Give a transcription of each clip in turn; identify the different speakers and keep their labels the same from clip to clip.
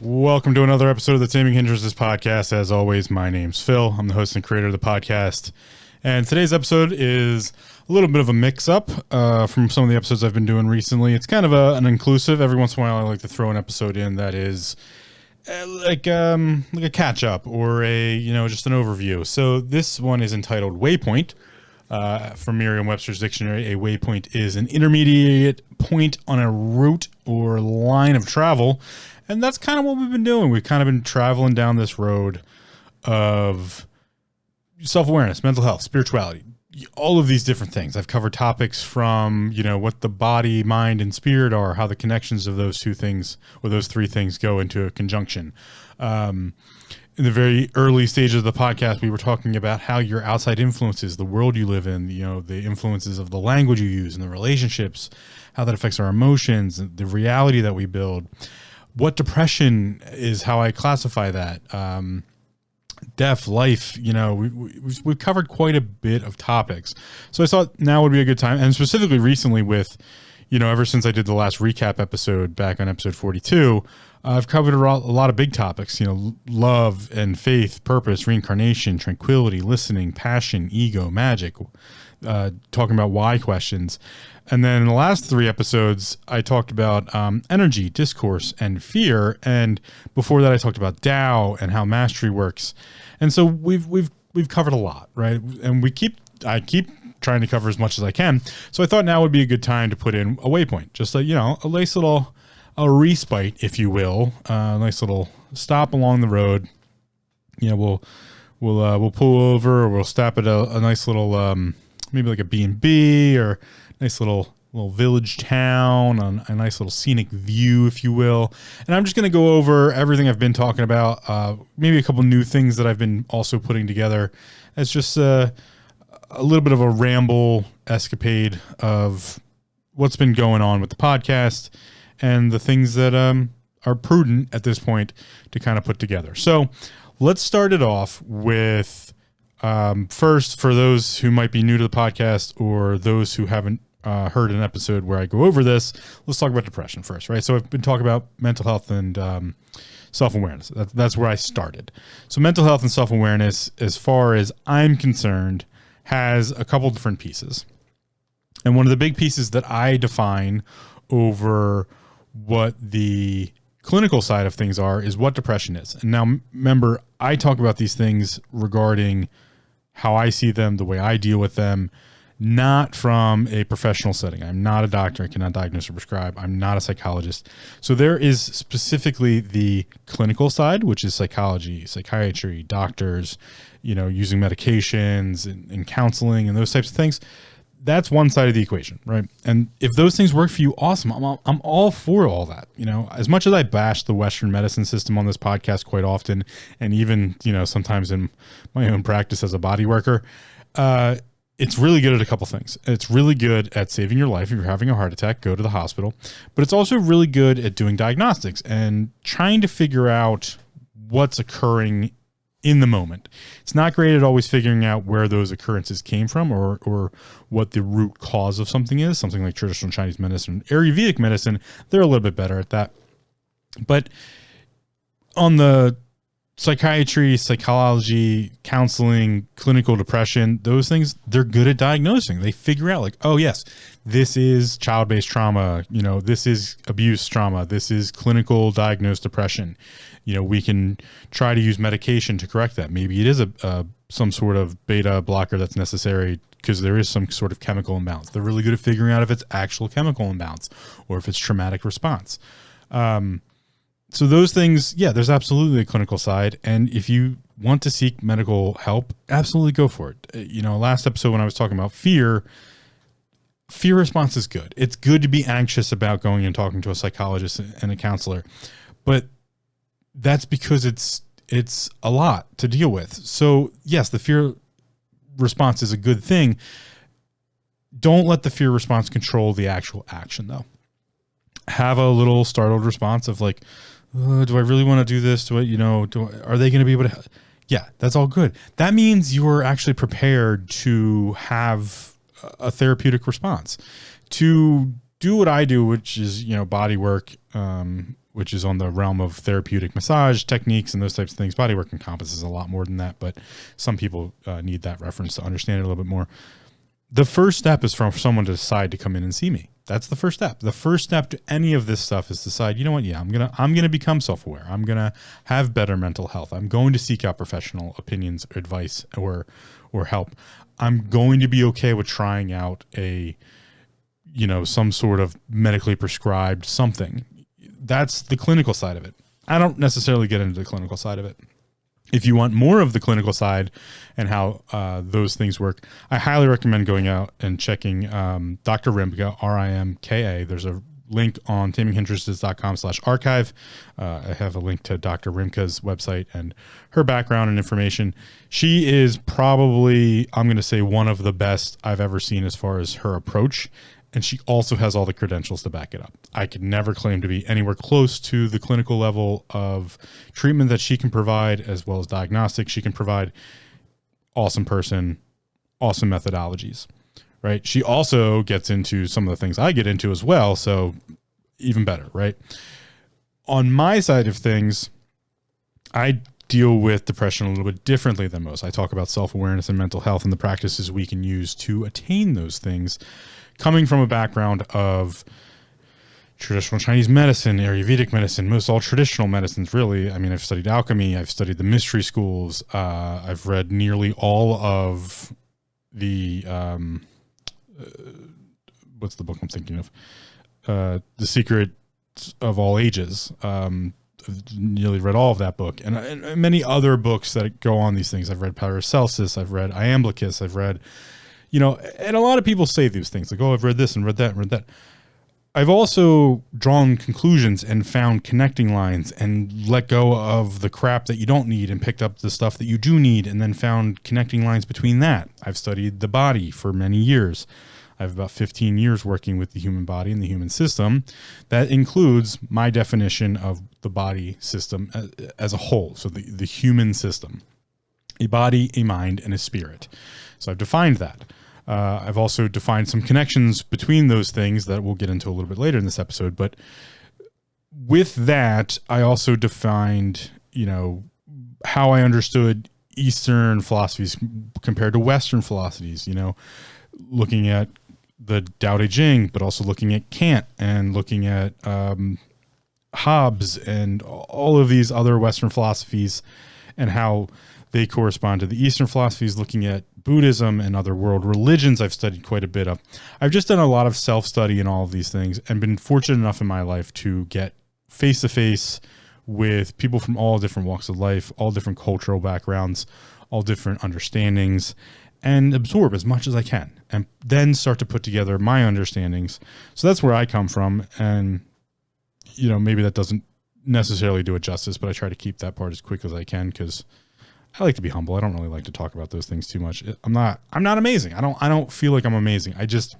Speaker 1: Welcome to another episode of the Taming Hindrances podcast. As always, my name's Phil. I'm the host and creator of the podcast. And today's episode is a little bit of a mix-up from some of the episodes I've been doing recently. It's kind of an inclusive. Every once in a while, I like to throw an episode in that is like a catch-up or just an overview. So this one is entitled Waypoint. From Merriam-Webster's dictionary, a waypoint is an intermediate point on a route or line of travel. And that's kind of what we've been doing. We've kind of been traveling down this road of self-awareness, mental health, spirituality, all of these different things. I've covered topics from, what the body, mind, and spirit are, how the connections of those two things or those three things go into a conjunction. In the very early stages of the podcast, we were talking about how your outside influences, the world you live in, the influences of the language you use and the relationships, how that affects our emotions, the reality that we build. What depression is, how I classify that. Death, life, we've covered quite a bit of topics. So I thought now would be a good time, and specifically recently with, ever since I did the last recap episode back on episode 42, I've covered a lot of big topics, love and faith, purpose, reincarnation, tranquility, listening, passion, ego, magic, talking about why questions. And then in the last three episodes, I talked about energy, discourse, and fear. And before that, I talked about Tao and how mastery works. And so we've covered a lot, right? And I keep trying to cover as much as I can. So I thought now would be a good time to put in a waypoint, just like, a nice little respite, if you will, a nice little stop along the road. We'll pull over, or we'll stop at a nice little maybe like a B&B or nice little village town on a nice little scenic view, if you will. And I'm just going to go over everything I've been talking about, maybe a couple new things that I've been also putting together. It's just a little bit of a ramble escapade of what's been going on with the podcast and the things that are prudent at this point to kind of put together. So let's start it off with first, for those who might be new to the podcast or those who haven't heard an episode where I go over this, let's talk about depression first, right? So I've been talking about mental health and self-awareness. That's where I started. So mental health and self-awareness, as far as I'm concerned, has a couple different pieces. And one of the big pieces that I define over what the clinical side of things is what depression is. And now remember, I talk about these things regarding how I see them, the way I deal with them, not from a professional setting. I'm not a doctor. I cannot diagnose or prescribe. I'm not a psychologist. So there is specifically the clinical side, which is psychology, psychiatry, doctors, using medications and counseling and those types of things. That's one side of the equation, right? And if those things work for you, awesome. I'm all for all that. As much as I bash the Western medicine system on this podcast quite often, and even, sometimes in my own practice as a body worker, it's really good at a couple things. It's really good at saving your life. If you're having a heart attack, go to the hospital. But it's also really good at doing diagnostics and trying to figure out what's occurring in the moment. It's not great at always figuring out where those occurrences came from or what the root cause of something is. Something like traditional Chinese medicine, Ayurvedic medicine, they're a little bit better at that. But on the psychiatry, psychology, counseling, clinical depression, those things, they're good at diagnosing. They figure out like, oh yes, this is child-based trauma, this is abuse trauma, this is clinical diagnosed depression. We can try to use medication to correct that. Maybe it is some sort of beta blocker that's necessary because there is some sort of chemical imbalance. They're really good at figuring out if it's actual chemical imbalance or if it's traumatic response. So those things, yeah, there's absolutely a clinical side. And if you want to seek medical help, absolutely go for it. Last episode when I was talking about fear response is good. It's good to be anxious about going and talking to a psychologist and a counselor, but that's because it's a lot to deal with. So yes, the fear response is a good thing. Don't let the fear response control the actual action though. Have a little startled response of like, do I really want to do this? Are they going to be able to? Yeah, that's all good. That means you're actually prepared to have a therapeutic response, to do what I do, which is, body work, which is on the realm of therapeutic massage techniques and those types of things. Bodywork encompasses a lot more than that, but some people need that reference to understand it a little bit more. The first step is for someone to decide to come in and see me. That's the first step. The first step to any of this stuff is decide, you know what? Yeah, I'm gonna become self-aware. I'm gonna have better mental health. I'm going to seek out professional opinions, advice, or help. I'm going to be okay with trying out some sort of medically prescribed something. That's the clinical side of it. I don't necessarily get into the clinical side of it. If you want more of the clinical side and how those things work, I highly recommend going out and checking Dr. Rimka, RIMKA. There's a link on taminghindrances.com/archive. I have a link to Dr. Rimka's website and her background and information. She is probably, I'm going to say, one of the best I've ever seen as far as her approach. And she also has all the credentials to back it up. I could never claim to be anywhere close to the clinical level of treatment that she can provide, as well as diagnostics she can provide. Awesome person, awesome methodologies, right? She also gets into some of the things I get into as well, so even better, right? On my side of things, I deal with depression a little bit differently than most. I talk about self-awareness and mental health and the practices we can use to attain those things, coming from a background of traditional Chinese medicine, Ayurvedic medicine, most all traditional medicines, really. I mean, I've studied alchemy. I've studied the mystery schools. I've read nearly all of the, what's the book I'm thinking of? The Secret of All Ages. I've nearly read all of that book and many other books that go on these things. I've read Paracelsus. I've read Iamblichus. I've read, and a lot of people say these things like, oh, I've read this and read that and read that. I've also drawn conclusions and found connecting lines and let go of the crap that you don't need and picked up the stuff that you do need and then found connecting lines between that. I've studied the body for many years. I have about 15 years working with the human body and the human system. That includes my definition of the body system as a whole. So the human system, a body, a mind, and a spirit. So I've defined that. I've also defined some connections between those things that we'll get into a little bit later in this episode. But with that, I also defined, how I understood Eastern philosophies compared to Western philosophies, looking at the Tao Te Ching, but also looking at Kant and looking at Hobbes and all of these other Western philosophies and how they correspond to the Eastern philosophies, looking at Buddhism and other world religions I've studied quite a bit of. I've just done a lot of self-study in all of these things and been fortunate enough in my life to get face-to-face with people from all different walks of life, all different cultural backgrounds, all different understandings, and absorb as much as I can and then start to put together my understandings. So that's where I come from. And, maybe that doesn't necessarily do it justice, but I try to keep that part as quick as I can because I like to be humble. I don't really like to talk about those things too much. I'm not amazing. I don't feel like I'm amazing. I just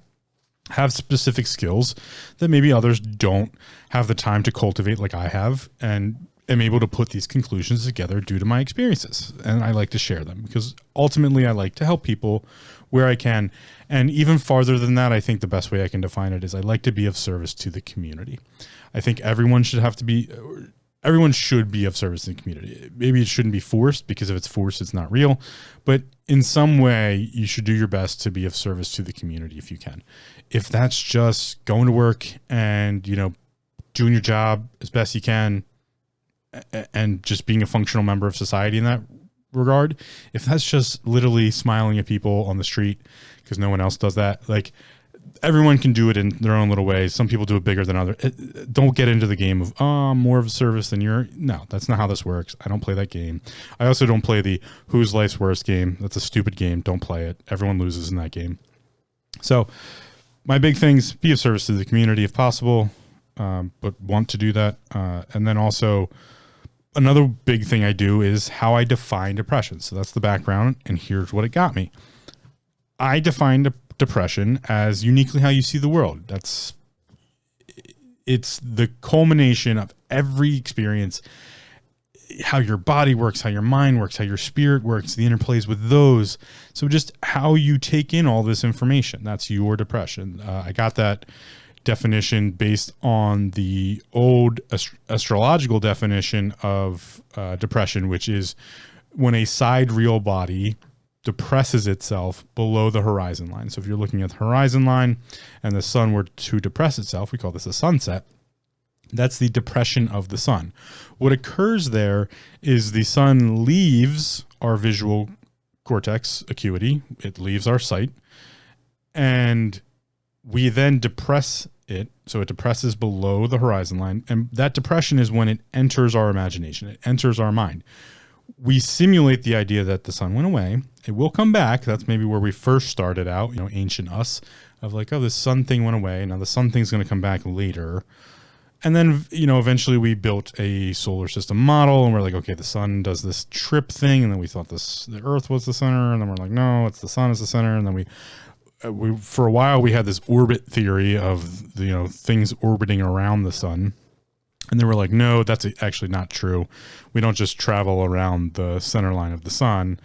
Speaker 1: have specific skills that maybe others don't have the time to cultivate like I have, and am able to put these conclusions together due to my experiences. And I like to share them because ultimately I like to help people where I can. And even farther than that, I think the best way I can define it is I like to be of service to the community. I think everyone should be of service in the community. Maybe it shouldn't be forced because if it's forced, it's not real. But in some way, you should do your best to be of service to the community if you can. If that's just going to work and, doing your job as best you can and just being a functional member of society in that regard, if that's just literally smiling at people on the street because no one else does that, like, everyone can do it in their own little ways. Some people do it bigger than others. Don't get into the game of, I'm more of a service than you're. No, that's not how this works. I don't play that game. I also don't play the who's life's worst game. That's a stupid game. Don't play it. Everyone loses in that game. So my big things, be of service to the community if possible, but want to do that. And then also another big thing I do is how I define depression. So that's the background, and here's what it got me. I define depression as uniquely how you see the world. It's the culmination of every experience, how your body works, how your mind works, how your spirit works, the interplays with those. So just how you take in all this information. That's your depression. I got that definition based on the old astrological definition of depression, which is when a sidereal body depresses itself below the horizon line. So if you're looking at the horizon line and the sun were to depress itself, we call this a sunset. That's the depression of the sun. What occurs there is the sun leaves our visual cortex acuity. It leaves our sight, and we then depress it. So it depresses below the horizon line. And that depression is when it enters our imagination. It enters our mind. We simulate the idea that the sun went away. It will come back. That's maybe where we first started out, ancient us, of like, oh, this sun thing went away. Now the sun thing's going to come back later. And then, eventually we built a solar system model, and we're like, okay, the sun does this trip thing. And then we thought the earth was the center. And then we're like, no, it's the sun is the center. And then we for a while, we had this orbit theory of, things orbiting around the sun. And then we're like, no, that's actually not true. We don't just travel around the center line of the sun.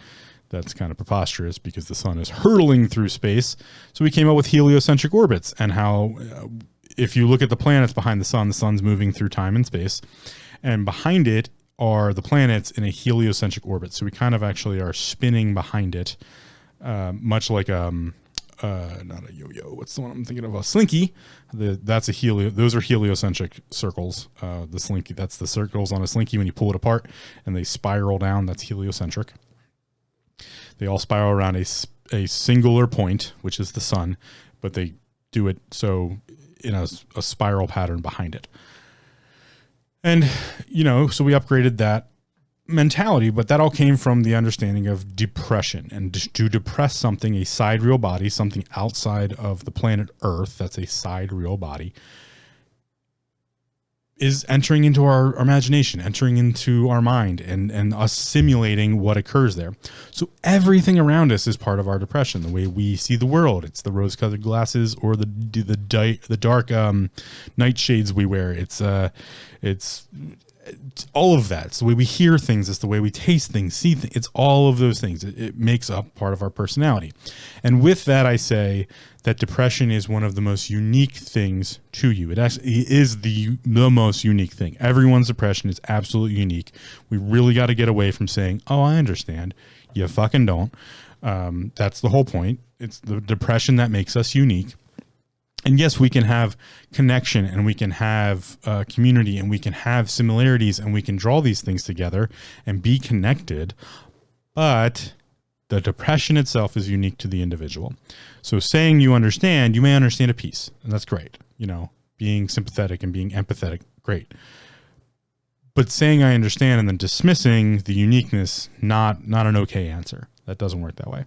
Speaker 1: That's kind of preposterous because the sun is hurtling through space. So we came up with heliocentric orbits, and how if you look at the planets behind the sun's moving through time and space, and behind it are the planets in a heliocentric orbit. So we kind of actually are spinning behind it, much like not a yo-yo. What's the one I'm thinking of? A slinky. Those are heliocentric circles. The slinky, that's the circles on a slinky when you pull it apart and they spiral down. That's heliocentric. They all spiral around a singular point, which is the sun, but they do it so in a spiral pattern behind it. And, so we upgraded that mentality, but that all came from the understanding of depression. And to depress something, a sidereal body, something outside of the planet Earth, that's a sidereal body, is entering into our imagination, entering into our mind, and us simulating what occurs there. So everything around us is part of our depression. The way we see the world, it's the rose-colored glasses or the dark nightshades we wear. It's all of that. It's the way we hear things. It's the way we taste things, see things. It's all of those things. It makes up part of our personality. And with that, I say that depression is one of the most unique things to you. It actually is the most unique thing. Everyone's depression is absolutely unique. We really got to get away from saying, oh, I understand. You fucking don't. That's the whole point. It's the depression that makes us unique. And yes, we can have connection, and we can have community, and we can have similarities, and we can draw these things together and be connected. But the depression itself is unique to the individual. So saying you may understand a piece, and that's great. Being sympathetic and being empathetic, great. But saying I understand and then dismissing the uniqueness, not an okay answer. That doesn't work that way.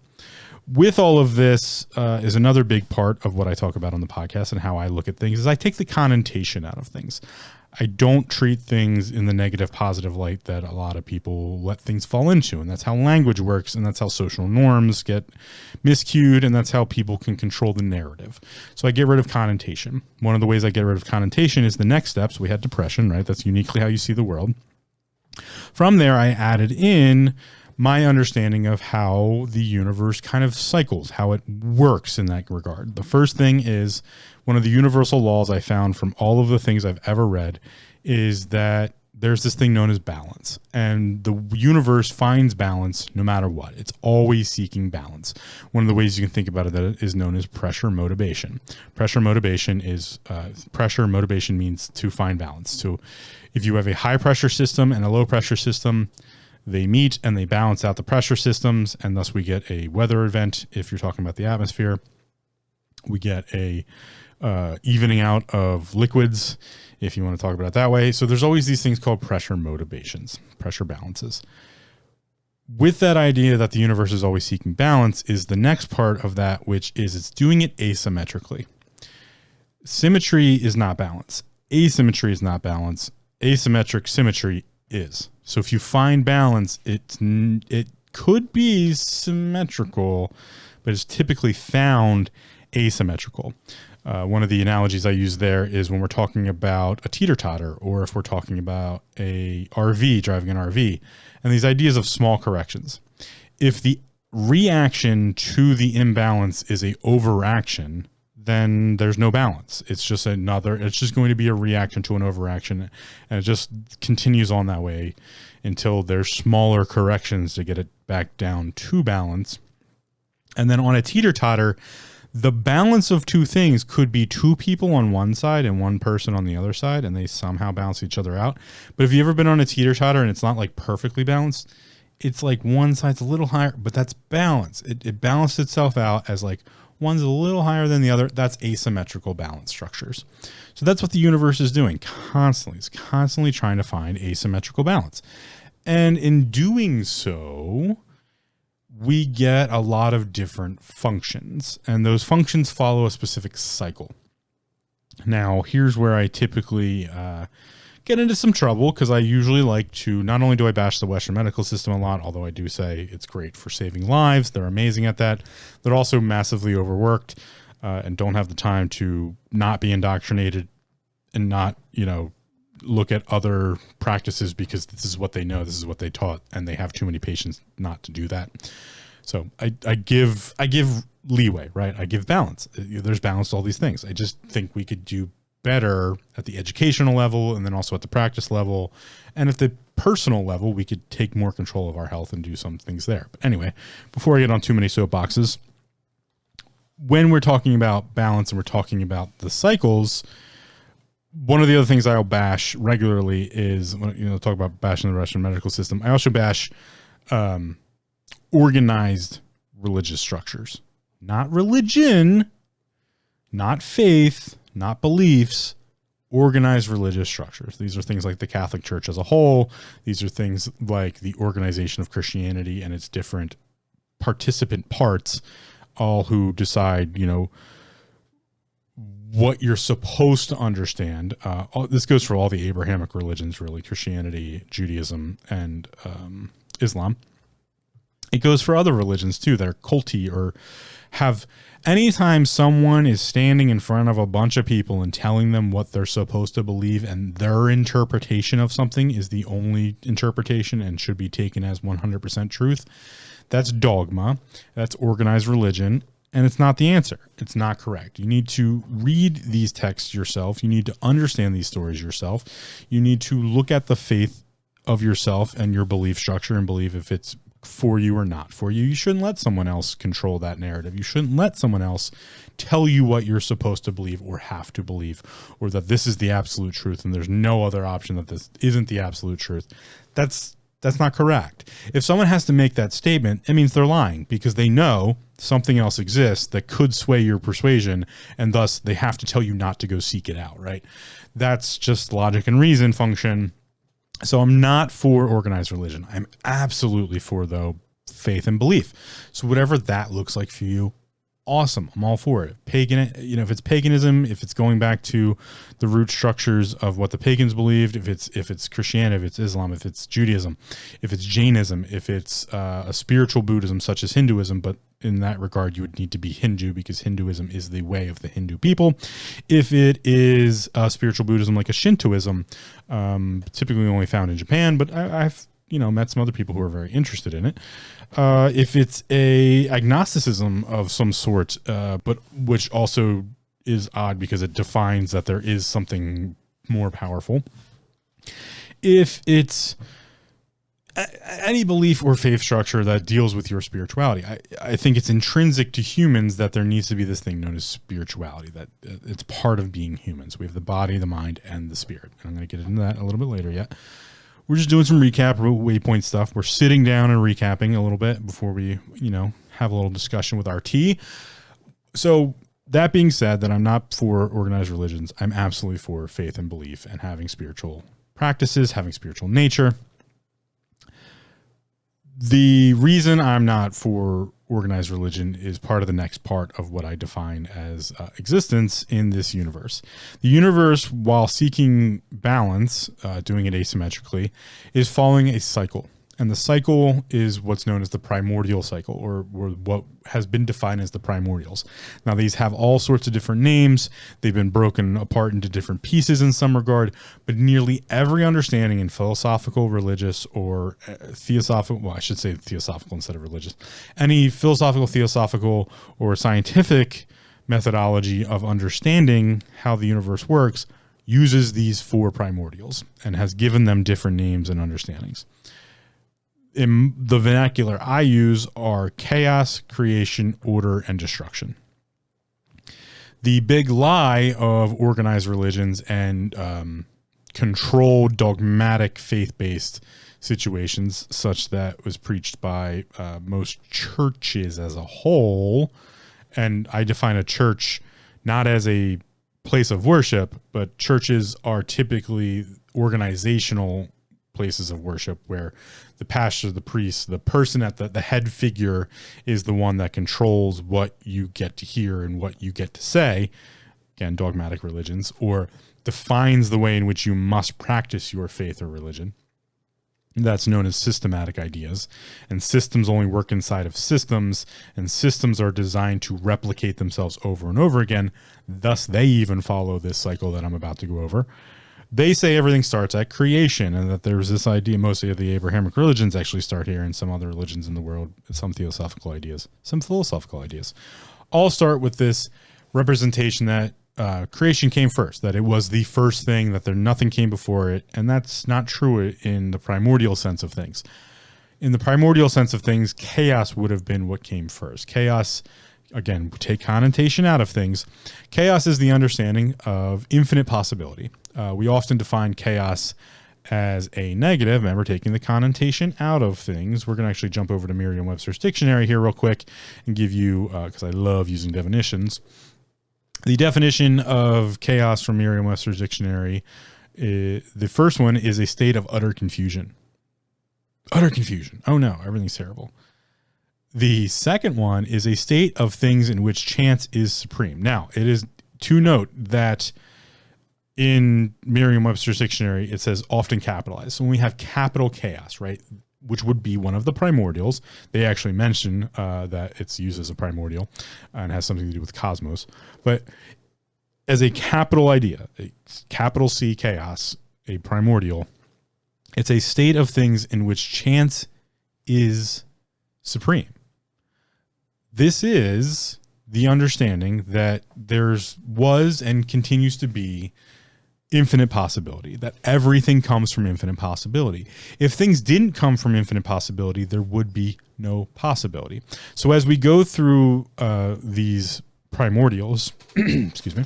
Speaker 1: With all of this is another big part of what I talk about on the podcast and how I look at things is I take the connotation out of things. I don't treat things in the negative, positive light that a lot of people let things fall into. And that's how language works. And that's how social norms get miscued. And that's how people can control the narrative. So I get rid of connotation. One of the ways I get rid of connotation is the next steps. We had depression, right? That's uniquely how you see the world. From there, I added in my understanding of how the universe kind of cycles, how it works in that regard. The first thing is one of the universal laws I found from all of the things I've ever read is that there's this thing known as balance, and the universe finds balance no matter what. It's always seeking balance. One of the ways you can think about it that is known as pressure motivation. Pressure motivation means to find balance. So if you have a high pressure system and a low pressure system, they meet and they balance out the pressure systems, and thus we get a weather event. If you're talking about the atmosphere, we get a evening out of liquids, if you want to talk about it that way. So there's always these things called pressure motivations, pressure balances. With that idea that the universe is always seeking balance is the next part of that, which is it's doing it asymmetrically. Symmetry is not balance. Asymmetry is not balance. Asymmetric symmetry is. So if you find balance, it could be symmetrical, but it's typically found asymmetrical. One of the analogies I use there is when we're talking about a teeter-totter, or if we're talking about a RV, driving an RV, and these ideas of small corrections. If the reaction to the imbalance is a overaction, then there's no balance. It's just going to be a reaction to an overreaction. And it just continues on that way until there's smaller corrections to get it back down to balance. And then on a teeter-totter, the balance of two things could be two people on one side and one person on the other side, and they somehow balance each other out. But have you ever been on a teeter-totter and it's not like perfectly balanced? It's like one side's a little higher, but that's balance. It balanced itself out as like one's a little higher than the other. That's asymmetrical balance structures. So that's what the universe is doing constantly. It's constantly trying to find asymmetrical balance. And in doing so, we get a lot of different functions, and those functions follow a specific cycle. Now, here's where I typically get into some trouble, because I usually like to, not only do I bash the Western medical system a lot, although I do say it's great for saving lives. They're amazing at that. They're also massively overworked and don't have the time to not be indoctrinated and not, look at other practices, because this is what they know, this is what they taught, and they have too many patients not to do that. So I give leeway, right? I give balance. There's balance to all these things. I just think we could do better at the educational level, and then also at the practice level, and at the personal level, we could take more control of our health and do some things there. But anyway, before I get on too many soapboxes, when we're talking about balance and we're talking about the cycles, one of the other things I'll bash regularly is, talk about bashing the Russian medical system. I also bash organized religious structures, not religion, not faith, not beliefs, organized religious structures. These are things like the Catholic Church as a whole. These are things like the organization of Christianity and its different participant parts, all who decide, what you're supposed to understand. This goes for all the Abrahamic religions, really, Christianity, Judaism, and Islam. It goes for other religions too that are culty or have, anytime someone is standing in front of a bunch of people and telling them what they're supposed to believe, and their interpretation of something is the only interpretation and should be taken as 100% truth, that's dogma, that's organized religion. And it's not the answer. It's not correct. You need to read these texts yourself. You need to understand these stories yourself. You need to look at the faith of yourself and your belief structure and believe if it's for you or not for you. You shouldn't let someone else control that narrative. You shouldn't let someone else tell you what you're supposed to believe or have to believe, or that this is the absolute truth and there's no other option, that this isn't the absolute truth. That's not correct. If someone has to make that statement, it means they're lying, because they know something else exists that could sway your persuasion, and thus they have to tell you not to go seek it out, right? That's just logic and reason function. So I'm not for organized religion. I'm absolutely for, though, faith and belief. So whatever that looks like for you, awesome. I'm all for it. Pagan, if it's paganism, if it's going back to the root structures of what the pagans believed, if it's Christianity, if it's Islam, if it's Judaism, if it's Jainism, if it's a spiritual Buddhism such as Hinduism, but in that regard, you would need to be Hindu, because Hinduism is the way of the Hindu people. If it is spiritual Buddhism like a Shintoism, typically only found in Japan, but I've met some other people who are very interested in it. If it's a agnosticism of some sort, but which also is odd because it defines that there is something more powerful. If it's any belief or faith structure that deals with your spirituality, I think it's intrinsic to humans that there needs to be this thing known as spirituality, that it's part of being humans. We have the body, the mind, and the spirit. And I'm going to get into that a little bit later yet. We're just doing some recap, Waypoint stuff. We're sitting down and recapping a little bit before we, have a little discussion with RT. So that being said, that I'm not for organized religions. I'm absolutely for faith and belief and having spiritual practices, having spiritual nature. The reason I'm not for organized religion is part of the next part of what I define as existence in this universe. The universe, while seeking balance, doing it asymmetrically, is following a cycle. And the cycle is what's known as the primordial cycle, or what has been defined as the primordials. Now, these have all sorts of different names. They've been broken apart into different pieces in some regard, but nearly every understanding in philosophical, religious, or theosophical, well, I should say theosophical instead of religious, any philosophical, theosophical, or scientific methodology of understanding how the universe works uses these four primordials and has given them different names and understandings. In the vernacular I use are chaos, creation, order, and destruction. The big lie of organized religions and controlled, dogmatic, faith-based situations, such that was preached by most churches as a whole, and I define a church not as a place of worship, but churches are typically organizational places of worship where the pastor, the priest, the person at the head figure is the one that controls what you get to hear and what you get to say. Again, dogmatic religions, or defines the way in which you must practice your faith or religion. That's known as systematic ideas, and systems only work inside of systems, and systems are designed to replicate themselves over and over again. Thus, they even follow this cycle that I'm about to go over. They say everything starts at creation, and that there's this idea, mostly of the Abrahamic religions actually start here, and some other religions in the world, some philosophical ideas, all start with this representation that creation came first, that it was the first thing, that nothing came before it. And that's not true in the primordial sense of things. In the primordial sense of things, chaos would have been what came first. Chaos, again, take connotation out of things. Chaos is the understanding of infinite possibility. We often define chaos as a negative. Remember, taking the connotation out of things. We're going to actually jump over to Merriam-Webster's dictionary here real quick and give you, because I love using definitions. The definition of chaos from Merriam-Webster's dictionary, the first one is a state of utter confusion. Utter confusion. Oh no, everything's terrible. The second one is a state of things in which chance is supreme. Now, it is to note that in Merriam-Webster's dictionary, it says often capitalized. So when we have capital chaos, right, which would be one of the primordials, they actually mention that it's used as a primordial and has something to do with cosmos. But as a capital idea, a capital C chaos, a primordial, it's a state of things in which chance is supreme. This is the understanding that was and continues to be infinite possibility, that everything comes from infinite possibility. If things didn't come from infinite possibility, there would be no possibility. So as we go through these primordials, excuse me,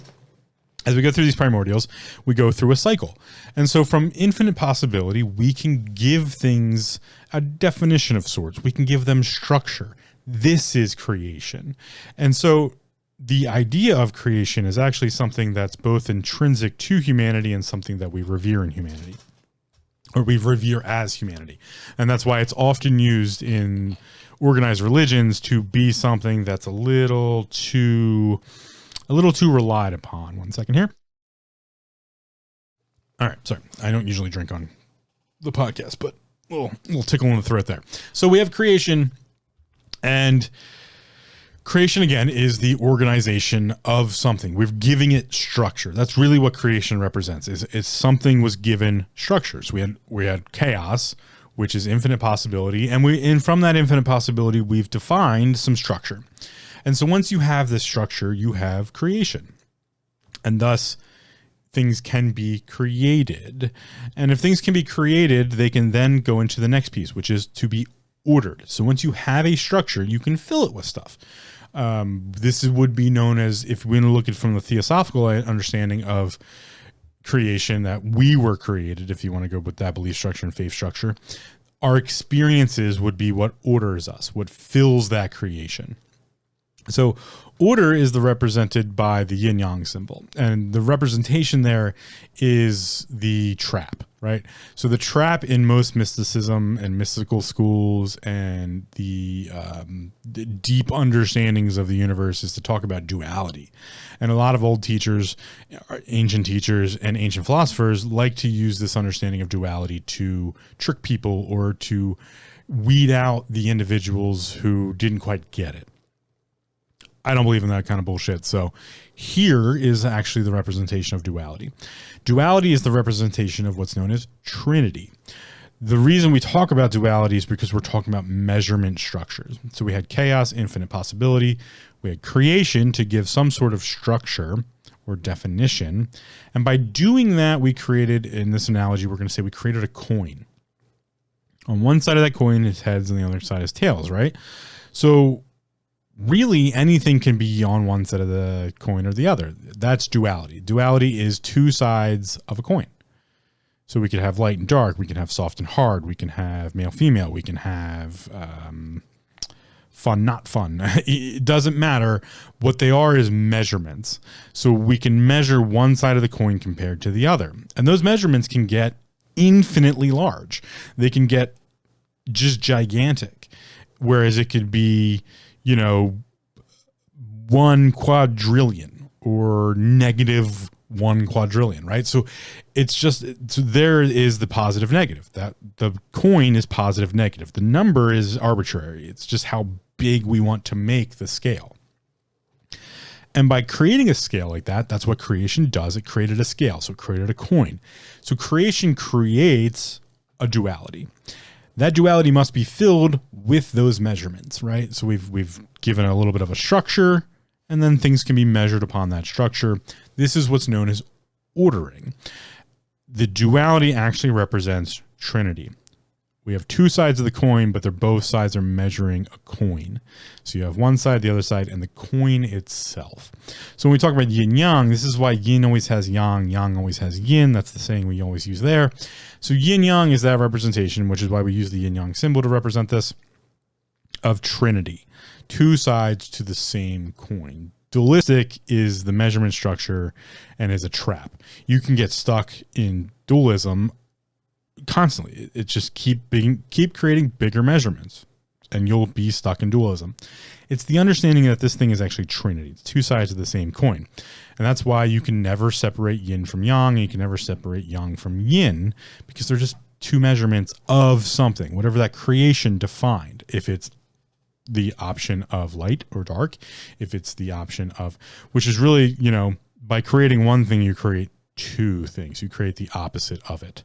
Speaker 1: as we go through these primordials, we go through a cycle. And so from infinite possibility, we can give things a definition of sorts. We can give them structure. This is creation. And so the idea of creation is actually something that's both intrinsic to humanity and something that we revere in humanity, or we revere as humanity. And that's why it's often used in organized religions to be something that's a little too relied upon. One second here. All right. Sorry. I don't usually drink on the podcast, but a little tickle in the throat there. So we have creation, and creation, again, is the organization of something. We're giving it structure. That's really what creation represents. Is something was given structure. So we had chaos, which is infinite possibility, and from that infinite possibility, we've defined some structure. And so once you have this structure, you have creation, and thus things can be created. And if things can be created, they can then go into the next piece, which is to be ordered. So once you have a structure, you can fill it with stuff. This would be known as, if we're going to look at it from the theosophical understanding of creation, that we were created, if you want to go with that belief structure and faith structure, our experiences would be what orders us, what fills that creation. So order is represented by the yin yang symbol, and the representation there is the trap, right? So the trap in most mysticism and mystical schools and the deep understandings of the universe is to talk about duality. And a lot of old teachers, ancient teachers, and ancient philosophers like to use this understanding of duality to trick people or to weed out the individuals who didn't quite get it. I don't believe in that kind of bullshit. So here is actually the representation of duality. Duality is the representation of what's known as Trinity. The reason we talk about duality is because we're talking about measurement structures. So we had chaos, infinite possibility. We had creation to give some sort of structure or definition. And by doing that, we created, in this analogy, we're going to say we created a coin. On one side of that coin is heads and the other side is tails, right? So really anything can be on one side of the coin or the other. That's duality. Duality is two sides of a coin. So we could have light and dark. We can have soft and hard. We can have male, female. We can have fun, not fun. It doesn't matter. What they are is measurements. So we can measure one side of the coin compared to the other. And those measurements can get infinitely large. They can get just gigantic. Whereas it could be, 1 quadrillion or negative 1 quadrillion, right? So it's just, so there is the positive negative. That the coin is positive negative. The number is arbitrary. It's just how big we want to make the scale. And by creating a scale like that, that's what creation does. It created a scale. So it created a coin. So creation creates a duality. That duality must be filled with those measurements, right? So we've given a little bit of a structure, and then things can be measured upon that structure. This is what's known as ordering. The duality actually represents trinity. We have two sides of the coin, but both sides are measuring a coin. So you have one side, the other side, and the coin itself. So when we talk about yin yang, this is why yin always has yang, yang always has yin. That's the saying we always use there. So yin yang is that representation, which is why we use the yin yang symbol to represent this, of trinity. Two sides to the same coin. Dualistic is the measurement structure and is a trap. You can get stuck in dualism constantly. It just keep creating bigger measurements and you'll be stuck in dualism. It's the understanding that this thing is actually trinity. It's two sides of the same coin. And that's why you can never separate yin from yang, and you can never separate yang from yin, because they're just two measurements of something, whatever that creation defined. If it's the option of light or dark, if it's the option of, which is really, by creating one thing, you create two things. You create the opposite of it.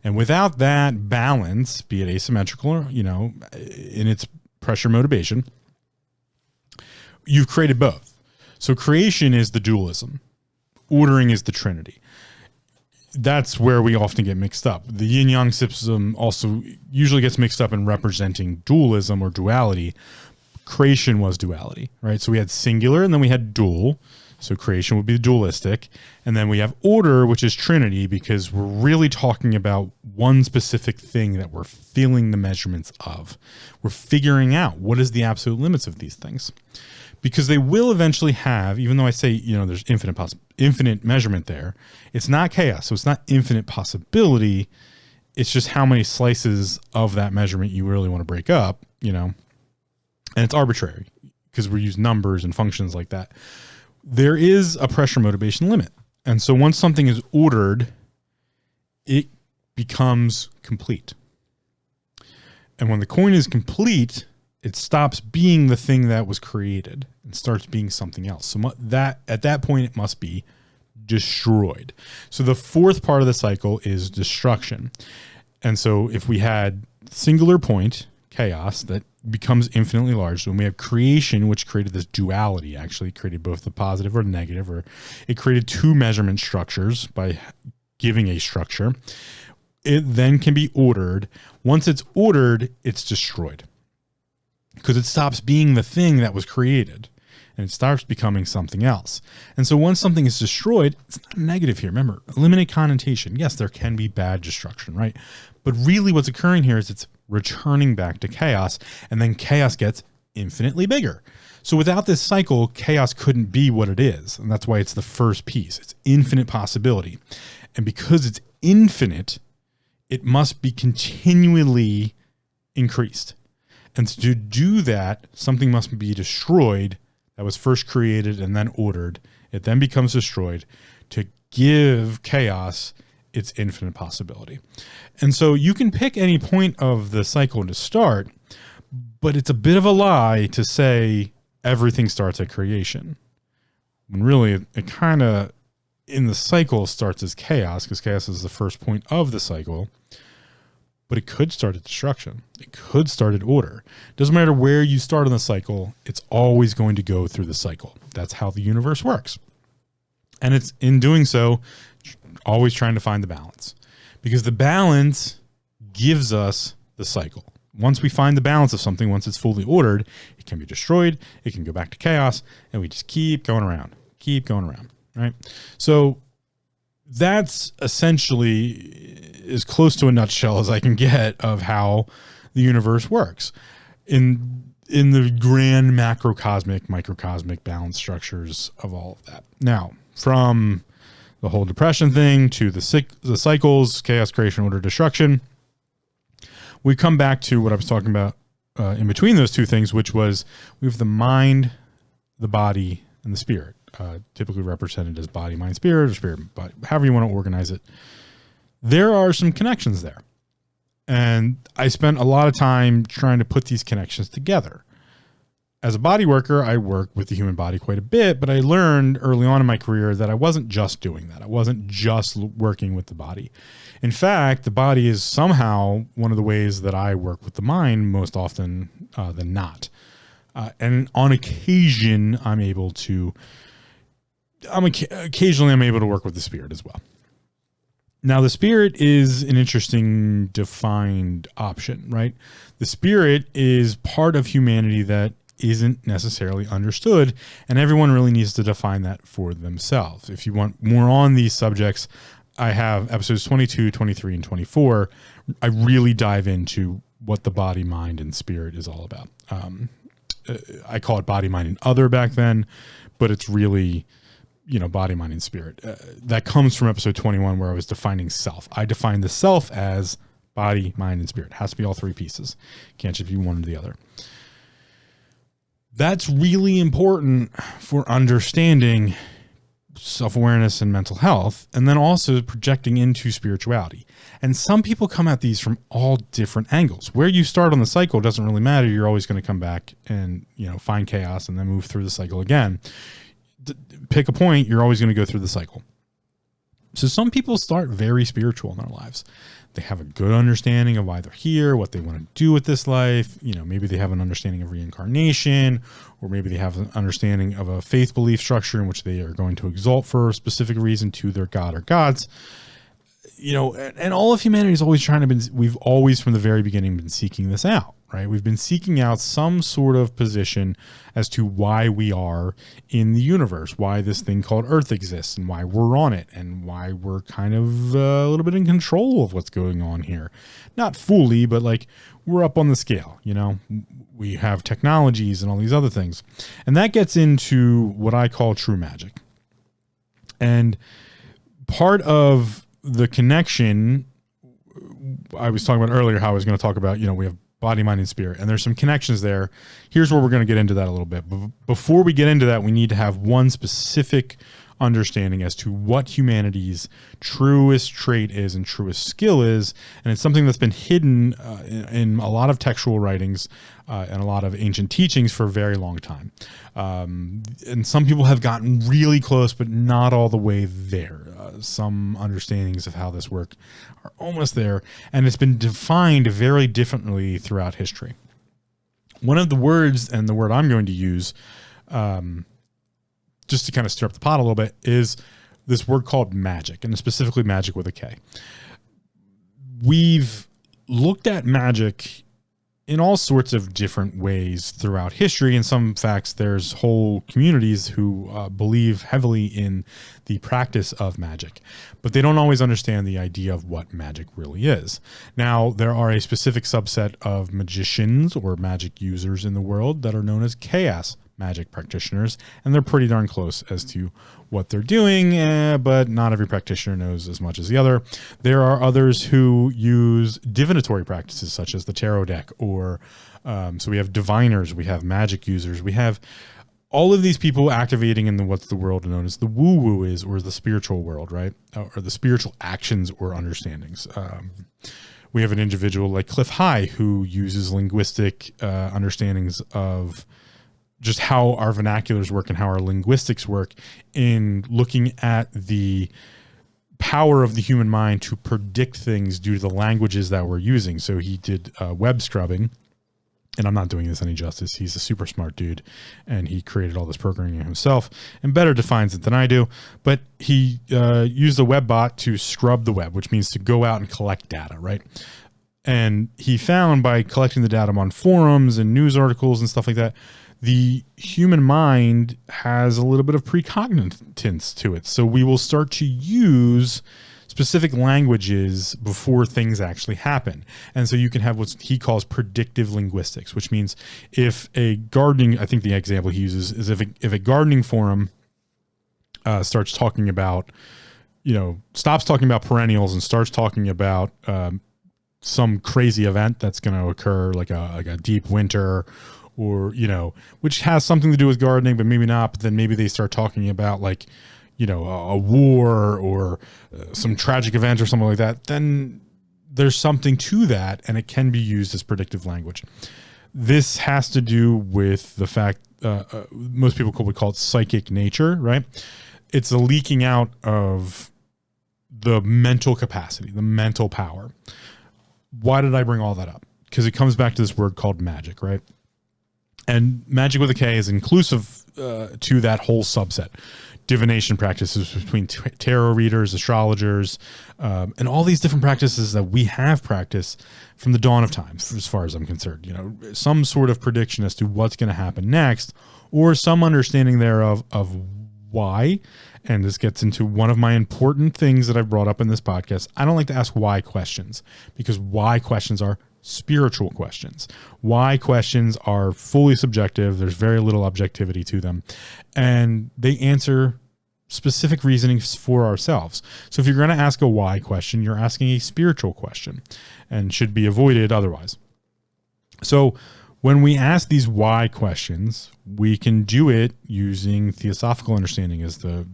Speaker 1: And without that balance, be it asymmetrical or, in its pressure motivation, you've created both. So creation is the dualism. Ordering is the trinity. That's where we often get mixed up. The yin-yang system also usually gets mixed up in representing dualism or duality. Creation was duality, right? So we had singular and then we had dual. So creation would be dualistic. And then we have order, which is trinity, because we're really talking about one specific thing that we're feeling the measurements of. We're figuring out what is the absolute limits of these things. Because they will eventually have, even though I say, there's infinite measurement there, it's not chaos. So it's not infinite possibility. It's just how many slices of that measurement you really want to break up, and it's arbitrary because we use numbers and functions like that. There is a pressure motivation limit. And so once something is ordered, it becomes complete. And when the coin is complete, it stops being the thing that was created and starts being something else. So that at that point, it must be destroyed. So the fourth part of the cycle is destruction. And so if we had singular point, chaos, that becomes infinitely large. So when we have creation, which created this duality, actually created both the positive or negative, or it created two measurement structures by giving a structure. It then can be ordered. Once it's ordered, it's destroyed because it stops being the thing that was created and it starts becoming something else. And so once something is destroyed, it's not negative here. Remember, eliminate connotation. Yes, there can be bad destruction, right? But really what's occurring here is it's returning back to chaos, and then chaos gets infinitely bigger. So without this cycle, chaos couldn't be what it is. And that's why it's the first piece. It's infinite possibility. And because it's infinite, it must be continually increased. And to do that, something must be destroyed that was first created and then ordered. It then becomes destroyed to give chaos its infinite possibility. And so you can pick any point of the cycle to start, but it's a bit of a lie to say everything starts at creation. When really it kind of in the cycle starts as chaos, because chaos is the first point of the cycle. but it could start at destruction. It could start at order. Doesn't matter where you start on the cycle. It's always going to go through the cycle. That's how the universe works. And it's in doing so, always trying to find the balance, because the balance gives us the cycle. Once we find the balance of something, once it's fully ordered, it can be destroyed. It can go back to chaos, and we just keep going around, right? So that's essentially as close to a nutshell as I can get of how the universe works in the grand macrocosmic, microcosmic balance structures of all of that. Now, from the whole depression thing to the cycles, chaos, creation, order, destruction, we come back to what I was talking about in between those two things, which was we have the mind, the body, and the spirit, typically represented as body, mind, spirit, or spirit, body, however you want to organize it. There are some connections there. And I spent a lot of time trying to put these connections together. As a body worker, I work with the human body quite a bit, but I learned early on in my career that I wasn't just doing that. I wasn't just working with the body. In fact, the body is somehow one of the ways that I work with the mind most often than not. And on occasion, occasionally I'm able to work with the spirit as well. Now, the spirit is an interesting defined option, right? The spirit is part of humanity that isn't necessarily understood, and everyone really needs to define that for themselves. If you want more on these subjects, I have episodes 22, 23, and 24. I really dive into what the body, mind, and spirit is all about. I call it body, mind, and other back then, but it's really, body, mind, and spirit. That comes from episode 21, where I was defining self. I define the self as body, mind, and spirit. It has to be all three pieces. Can't just be one or the other. That's really important for understanding self-awareness and mental health, and then also projecting into spirituality. And some people come at these from all different angles. Where you start on the cycle doesn't really matter. You're always going to come back and, find chaos and then move through the cycle again. Pick a point, you're always going to go through the cycle. So some people start very spiritual in their lives. They have a good understanding of why they're here, what they want to do with this life. Maybe they have an understanding of reincarnation, or maybe they have an understanding of a faith belief structure in which they are going to exalt for a specific reason to their god or gods. And all of humanity is always we've always from the very beginning been seeking this out, right? We've been seeking out some sort of position as to why we are in the universe, why this thing called Earth exists, and why we're on it, and why we're kind of a little bit in control of what's going on here. Not fully, but we're up on the scale, we have technologies and all these other things. And that gets into what I call true magic. And part of the connection I was talking about earlier, how I was going to talk about, we have body, mind, and spirit, and there's some connections there. Here's where we're going to get into that a little bit. But before we get into that, we need to have one specific understanding as to what humanity's truest trait is and truest skill is. And it's something that's been hidden in a lot of textual writings and a lot of ancient teachings for a very long time. And some people have gotten really close, but not all the way there. Some understandings of how this works are almost there, and it's been defined very differently throughout history. One of the words, and the word I'm going to use, just to kind of stir up the pot a little bit, is this word called magic, and specifically magic with a K. We've looked at magic in all sorts of different ways throughout history. In some facts, there's whole communities who believe heavily in the practice of magic, but they don't always understand the idea of what magic really is. Now, there are a specific subset of magicians or magic users in the world that are known as chaos magic practitioners, and they're pretty darn close as to what they're doing, but not every practitioner knows as much as the other. There are others who use divinatory practices such as the tarot deck, or so we have diviners, we have magic users, we have all of these people activating in what's the world known as the woo-woo is, or the spiritual world, right? Or the spiritual actions or understandings. We have an individual like Cliff High who uses linguistic understandings of just how our vernaculars work and how our linguistics work in looking at the power of the human mind to predict things due to the languages that we're using. So he did web scrubbing, and I'm not doing this any justice. He's a super smart dude, and he created all this programming himself and better defines it than I do. But he used a web bot to scrub the web, which means to go out and collect data, right? And he found by collecting the data on forums and news articles and stuff like that, the human mind has a little bit of precognitance to it. So we will start to use specific languages before things actually happen. And so you can have what he calls predictive linguistics, which means if a gardening, I think the example he uses is if a gardening forum starts talking about, stops talking about perennials and starts talking about some crazy event that's going to occur, like a deep winter, or, which has something to do with gardening, but maybe not. But then maybe they start talking about a war or some tragic event or something like that. Then there's something to that, and it can be used as predictive language. This has to do with the fact most people would call it psychic nature, right? It's a leaking out of the mental capacity, the mental power. Why did I bring all that up? Because it comes back to this word called magic, right? And magic with a K is inclusive to that whole subset. Divination practices between tarot readers, astrologers, and all these different practices that we have practiced from the dawn of time, as far as I'm concerned. Some sort of prediction as to what's going to happen next, or some understanding thereof of why. And this gets into one of my important things that I've brought up in this podcast. I don't like to ask why questions, because why questions are spiritual questions. Why questions are fully subjective. There's very little objectivity to them, and they answer specific reasonings for ourselves. So if you're going to ask a why question, you're asking a spiritual question and should be avoided otherwise. So when we ask these why questions, we can do it using theosophical understanding as the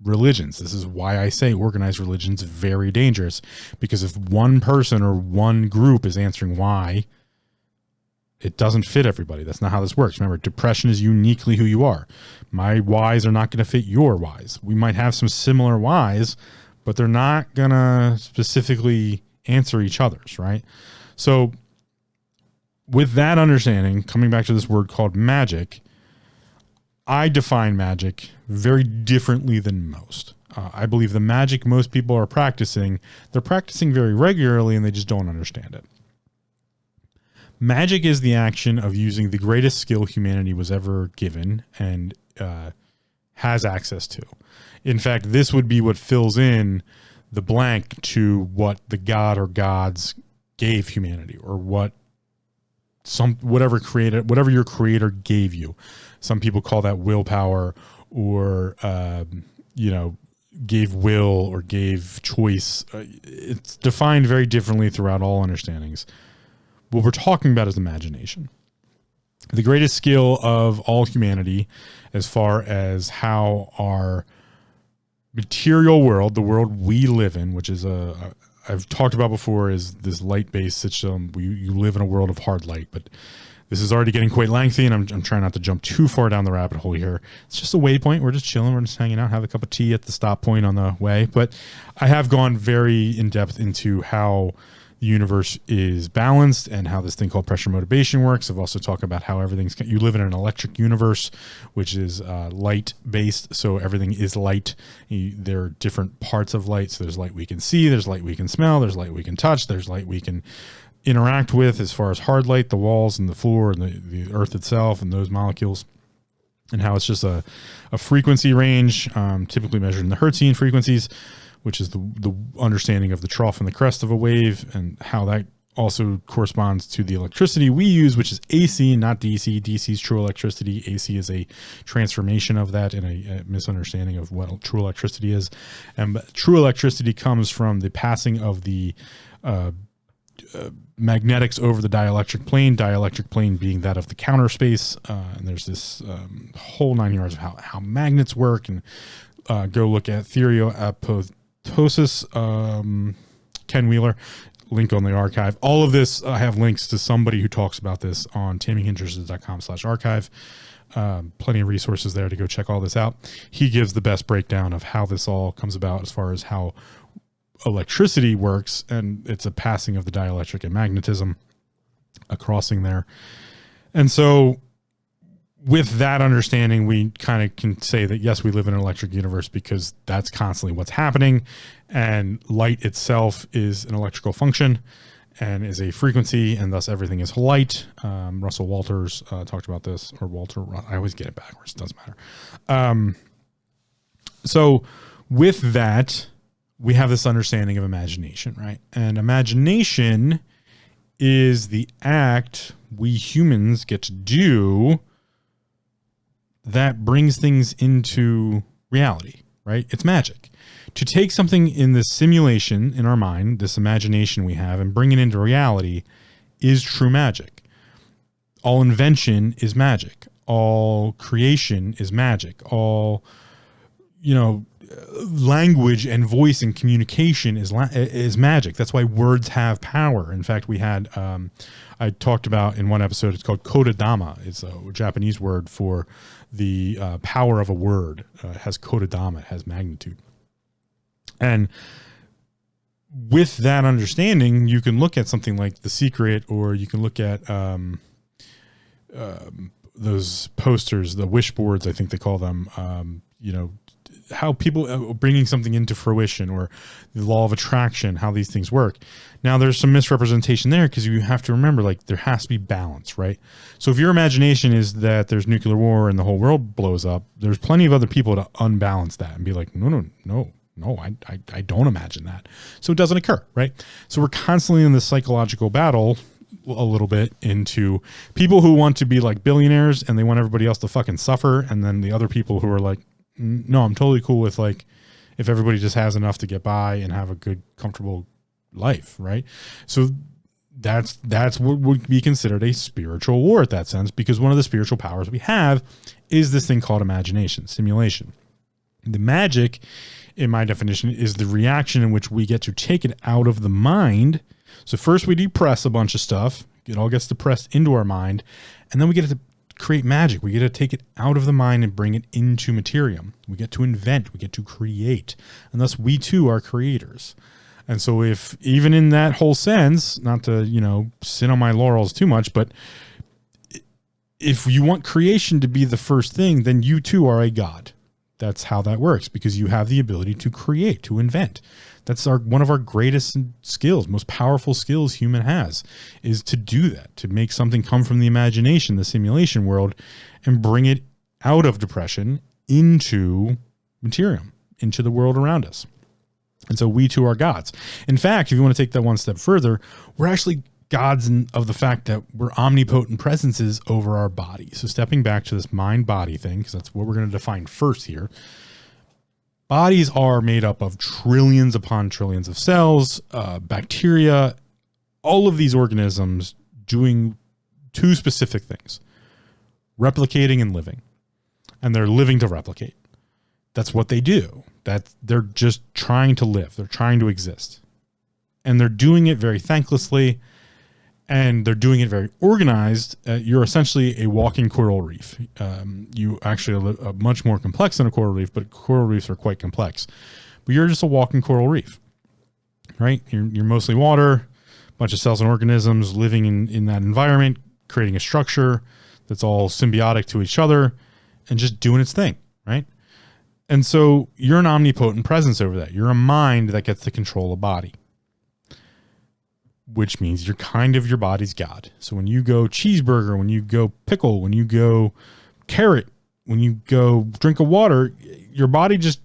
Speaker 1: religions. This is why I say organized religion's very dangerous, because if one person or one group is answering why, it doesn't fit everybody. That's not how this works. Remember, depression is uniquely who you are. My whys are not going to fit your whys. We might have some similar whys, but they're not going to specifically answer each other's, right? So with that understanding, coming back to this word called magic, I define magic very differently than most. I believe the magic most people are practicing, they're practicing very regularly and they just don't understand it. Magic is the action of using the greatest skill humanity was ever given and has access to. In fact, this would be what fills in the blank to what the god or gods gave humanity, or whatever your creator gave you. Some people call that willpower, or gave will, or gave choice. It's defined very differently throughout all understandings. What we're talking about is imagination. The greatest skill of all humanity, as far as how our material world, the world we live in, which is I've talked about before, is this light-based system. You live in a world of hard light, but this is already getting quite lengthy, and I'm trying not to jump too far down the rabbit hole here. It's just a waypoint. We're just chilling. We're just hanging out, have a cup of tea at the stop point on the way. But I have gone very in-depth into how the universe is balanced and how this thing called pressure motivation works. I've also talked about how you live in an electric universe, which is light-based, so everything is light. There are different parts of light. So there's light we can see, there's light we can smell, there's light we can touch, there's light we can interact with as far as hard light, the walls and the floor and the earth itself and those molecules, and how it's just a frequency range, typically measured in the Hertzian frequencies, which is the understanding of the trough and the crest of a wave, and how that also corresponds to the electricity we use, which is AC, not DC. DC is true electricity. AC is a transformation of that and a misunderstanding of what true electricity is. And true electricity comes from the passing of the magnetics over the dielectric plane being that of the counter space. And there's this whole 9 yards of how magnets work, and go look at theory apoptosis, Ken Wheeler. link on the archive. All of this, I have links to somebody who talks about this on taminghindrances.com/archive. Plenty of resources there to go check all this out. He gives the best breakdown of how this all comes about as far as how electricity works, and it's a passing of the dielectric and magnetism, a crossing there. And so with that understanding, we kind of can say that, yes, we live in an electric universe because that's constantly what's happening. And light itself is an electrical function and is a frequency, and thus everything is light. Russell Walters talked about this, or Walter. I always get it backwards. It doesn't matter. So with that, we have this understanding of imagination, right? And imagination is the act we humans get to do that brings things into reality, right? It's magic. To take something in this simulation in our mind, this imagination we have, and bring it into reality is true magic. All invention is magic. All creation is magic. All, language and voice and communication is magic. That's why words have power. In fact, we had, I talked about in one episode, it's called kodadama. It's a Japanese word for the power of a word. It has kodadama, it has magnitude. And with that understanding, you can look at something like The Secret, or you can look at those posters, the wish boards, I think they call them, how people bringing something into fruition, or the law of attraction, how these things work. Now there's some misrepresentation there, because you have to remember, like, there has to be balance, right? So if your imagination is that there's nuclear war and the whole world blows up, there's plenty of other people to unbalance that and be like, no, I don't imagine that. So it doesn't occur, right? So we're constantly in this psychological battle a little bit into people who want to be like billionaires and they want everybody else to fucking suffer. And then the other people who are like, no, I'm totally cool with, like, if everybody just has enough to get by and have a good, comfortable life, right? So that's what would be considered a spiritual war at that sense, because one of the spiritual powers we have is this thing called imagination, simulation. The magic, in my definition, is the reaction in which we get to take it out of the mind. So first we depress a bunch of stuff. It all gets depressed into our mind, and then we get to create magic. We get to take it out of the mind and bring it into materium. We get to invent, we get to create, and thus we too are creators. And so if, even in that whole sense, not to, sit on my laurels too much, but if you want creation to be the first thing, then you too are a god. That's how that works, because you have the ability to create, to invent. That's one of our greatest skills, most powerful skills human has, is to do that, to make something come from the imagination, the simulation world, and bring it out of depression into materium, into the world around us. And so we too are gods. In fact, if you want to take that one step further, we're actually gods of the fact that we're omnipotent presences over our body. So stepping back to this mind-body thing, because that's what we're going to define first here. Bodies are made up of trillions upon trillions of cells, bacteria, all of these organisms doing two specific things: replicating and living. And they're living to replicate. That's what they do. They're just trying to live. They're trying to exist. And they're doing it very thanklessly, and they're doing it very organized. You're essentially a walking coral reef. You actually are much more complex than a coral reef, but coral reefs are quite complex. But you're just a walking coral reef, right? You're mostly water, a bunch of cells and organisms living in that environment, creating a structure that's all symbiotic to each other and just doing its thing, right? And so you're an omnipotent presence over that. You're a mind that gets to control a body, which means you're kind of your body's god. So when you go cheeseburger, when you go pickle, when you go carrot, when you go drink of water, your body just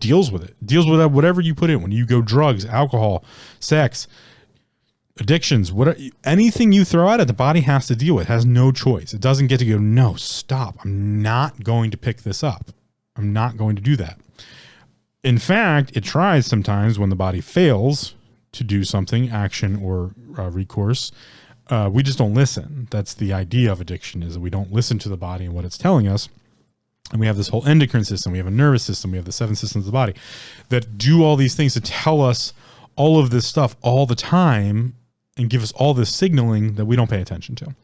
Speaker 1: deals with it, deals with whatever you put in. When you go drugs, alcohol, sex, addictions, anything you throw at it, the body has to deal with. It has no choice. It doesn't get to go, no, stop. I'm not going to pick this up. I'm not going to do that. In fact, it tries sometimes when the body fails to do something, action or recourse. We just don't listen. That's the idea of addiction, is that we don't listen to the body and what it's telling us. And we have this whole endocrine system. We have a nervous system. We have the 7 systems of the body that do all these things to tell us all of this stuff all the time and give us all this signaling that we don't pay attention to.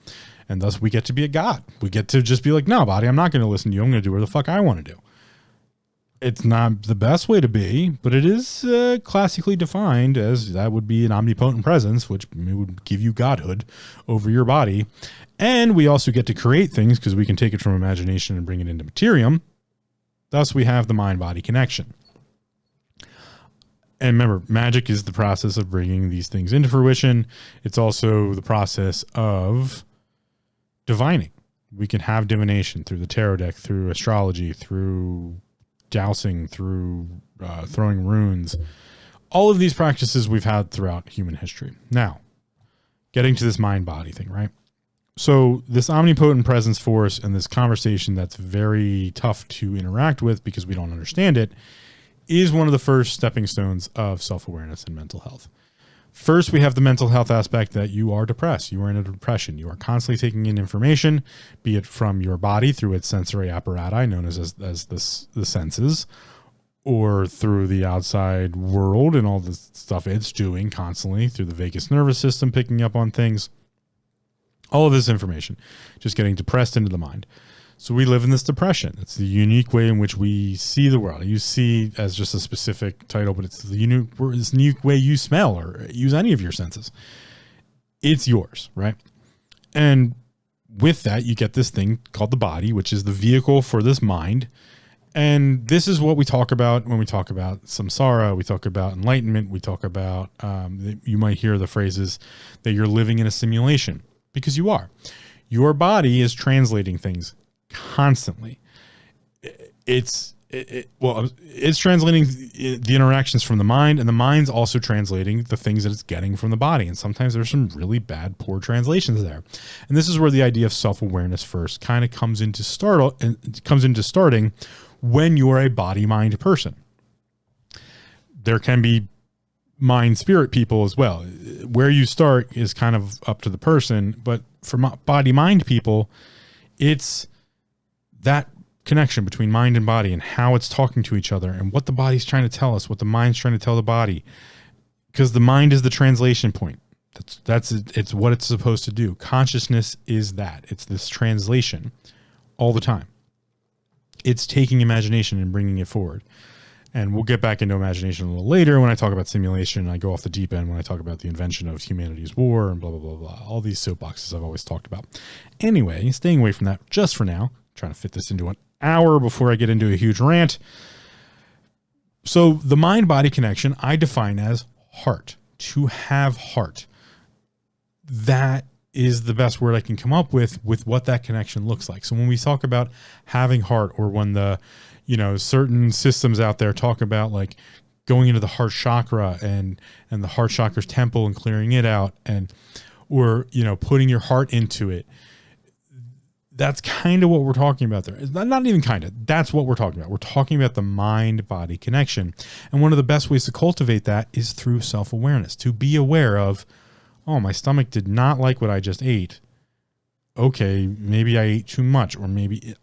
Speaker 1: And thus we get to be a god. We get to just be like, no, body, I'm not going to listen to you. I'm going to do whatever the fuck I want to do. It's not the best way to be, but it is classically defined as that would be an omnipotent presence, which would give you godhood over your body. And we also get to create things because we can take it from imagination and bring it into materium. Thus, we have the mind-body connection. And remember, magic is the process of bringing these things into fruition. It's also the process of divining. We can have divination through the tarot deck, through astrology, through dowsing, through throwing runes. All of these practices we've had throughout human history. Now, getting to this mind-body thing, right? So this omnipotent presence force and this conversation that's very tough to interact with because we don't understand it is one of the first stepping stones of self-awareness and mental health. First, we have the mental health aspect that you are depressed. You are in a depression. You are constantly taking in information, be it from your body through its sensory apparatus, known as the senses, or through the outside world and all the stuff it's doing constantly through the vagus nervous system, picking up on things. All of this information just getting depressed into the mind. So we live in this depression. It's the unique way in which we see the world. You see as just a specific title, but it's the unique way you smell or use any of your senses. It's yours, right? And with that, you get this thing called the body, which is the vehicle for this mind. And this is what we talk about when we talk about samsara. We talk about enlightenment. We talk about, you might hear the phrases that you're living in a simulation, because you are. Your body is translating things constantly. It's translating the interactions from the mind, and the mind's also translating the things that it's getting from the body. And sometimes there's some really bad, poor translations there. And this is where the idea of self-awareness first kind of comes into starting when you're a body-mind person. There can be mind-spirit people as well. Where you start is kind of up to the person, but for body-mind people, it's that connection between mind and body and how it's talking to each other and what the body's trying to tell us, what the mind's trying to tell the body, because the mind is the translation point. It's what it's supposed to do. Consciousness is that. It's this translation all the time. It's taking imagination and bringing it forward. And we'll get back into imagination a little later when I talk about simulation. I go off the deep end when I talk about the invention of humanity's war and blah, blah, blah, blah. All these soapboxes I've always talked about. Anyway, staying away from that just for now. Trying to fit this into an hour before I get into a huge rant. So the mind-body connection I define as heart. To have heart. That is the best word I can come up with what that connection looks like. So when we talk about having heart, or when the, certain systems out there talk about like going into the heart chakra and the heart chakra's temple and clearing it out, or putting your heart into it. That's kind of what we're talking about there. It's not even kind of. That's what we're talking about. We're talking about the mind-body connection. And one of the best ways to cultivate that is through self-awareness. To be aware of, oh, my stomach did not like what I just ate. Okay, maybe I ate too much. Or maybe,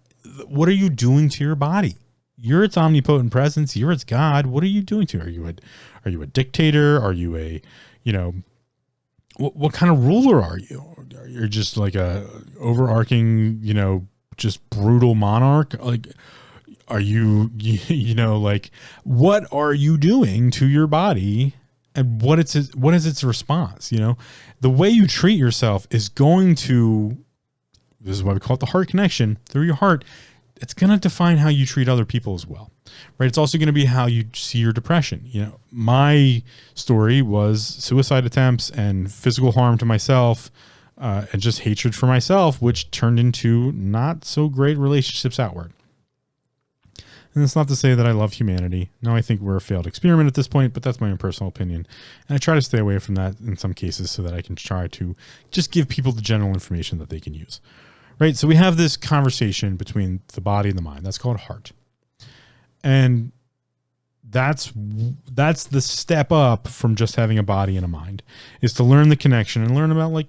Speaker 1: what are you doing to your body? You're its omnipotent presence. You're its God. What are you doing to it? Are you a dictator? Are you a, what kind of ruler are you? You're just like a overarching, just brutal monarch. Like, are you, like, what are you doing to your body, and what is its response? The way you treat yourself is going to, this is why we call it the heart connection, through your heart. It's going to define how you treat other people as well, right? It's also going to be how you see your depression. My story was suicide attempts and physical harm to myself, and just hatred for myself, which turned into not so great relationships outward. And it's not to say that I love humanity. No, I think we're a failed experiment at this point, but that's my own personal opinion. And I try to stay away from that in some cases so that I can try to just give people the general information that they can use. Right? So we have this conversation between the body and the mind. That's called heart. And that's the step up from just having a body and a mind, is to learn the connection and learn about, like,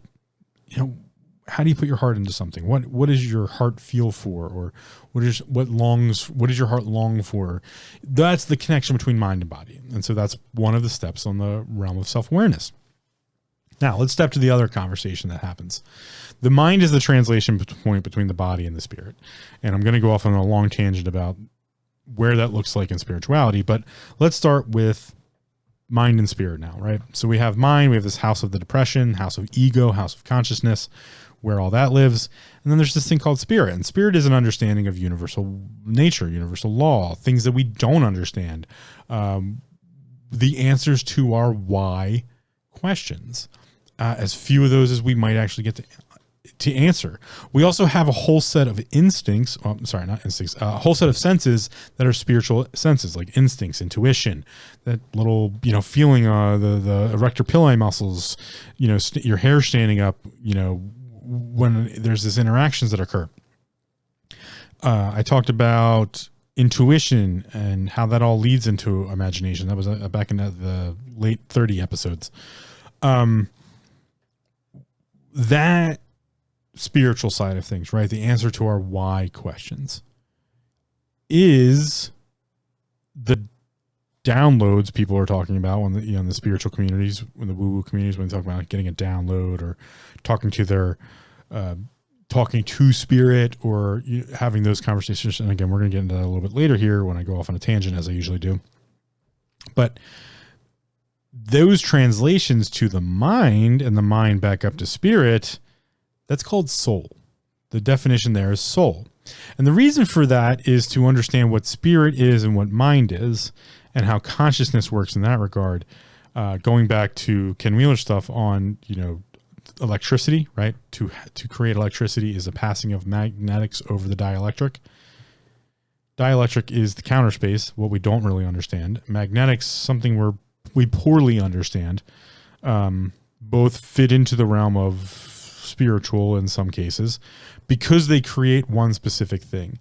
Speaker 1: how do you put your heart into something? What does your heart feel for, or what does your heart long for? That's the connection between mind and body. And so that's one of the steps on the realm of self-awareness. Now let's step to the other conversation that happens. The mind is the translation point between the body and the spirit. And I'm going to go off on a long tangent about where that looks like in spirituality, but let's start with mind and spirit now, right? So we have mind, we have this house of the depression, house of ego, house of consciousness, where all that lives. And then there's this thing called spirit. And spirit is an understanding of universal nature, universal law, things that we don't understand, the answers to our why questions. As few of those as we might actually get to answer. We also have a whole set of instincts, not instincts, a whole set of senses that are spiritual senses, like instincts, intuition, that little, feeling the erector pili muscles, your hair standing up, when there's this interactions that occur. I talked about intuition and how that all leads into imagination. That was back in the late 30 episodes. That spiritual side of things, right? The answer to our why questions is the downloads people are talking about when in the spiritual communities, when the woo-woo communities, when they talk about getting a download or talking to spirit or having those conversations. And again, we're going to get into that a little bit later here when I go off on a tangent, as I usually do. But those translations to the mind and the mind back up to spirit, that's called soul. The definition there is soul. And the reason for that is to understand what spirit is and what mind is and how consciousness works in that regard. Going back to Ken Wheeler stuff on, electricity, right? To create electricity is a passing of magnetics over the dielectric. Dielectric is the counter space, what we don't really understand. Magnetics, something we poorly understand. Both fit into the realm of spiritual in some cases because they create one specific thing,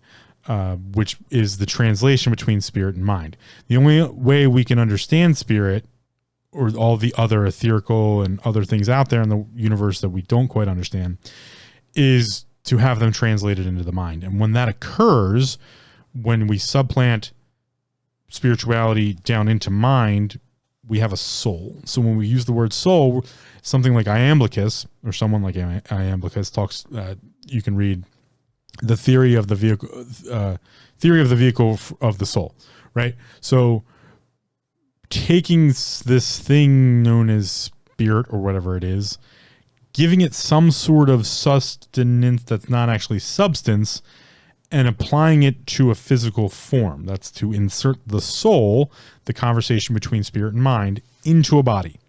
Speaker 1: which is the translation between spirit and mind. The only way we can understand spirit or all the other etherical and other things out there in the universe that we don't quite understand is to have them translated into the mind. And when that occurs, when we supplant spirituality down into mind, we have a soul. So when we use the word soul, something like Iamblichus or someone like Iamblichus talks, you can read the theory of the vehicle of the soul, right? So taking this thing known as spirit or whatever it is, giving it some sort of sustenance that's not actually substance, and applying it to a physical form. That's to insert the soul, the conversation between spirit and mind, into a body.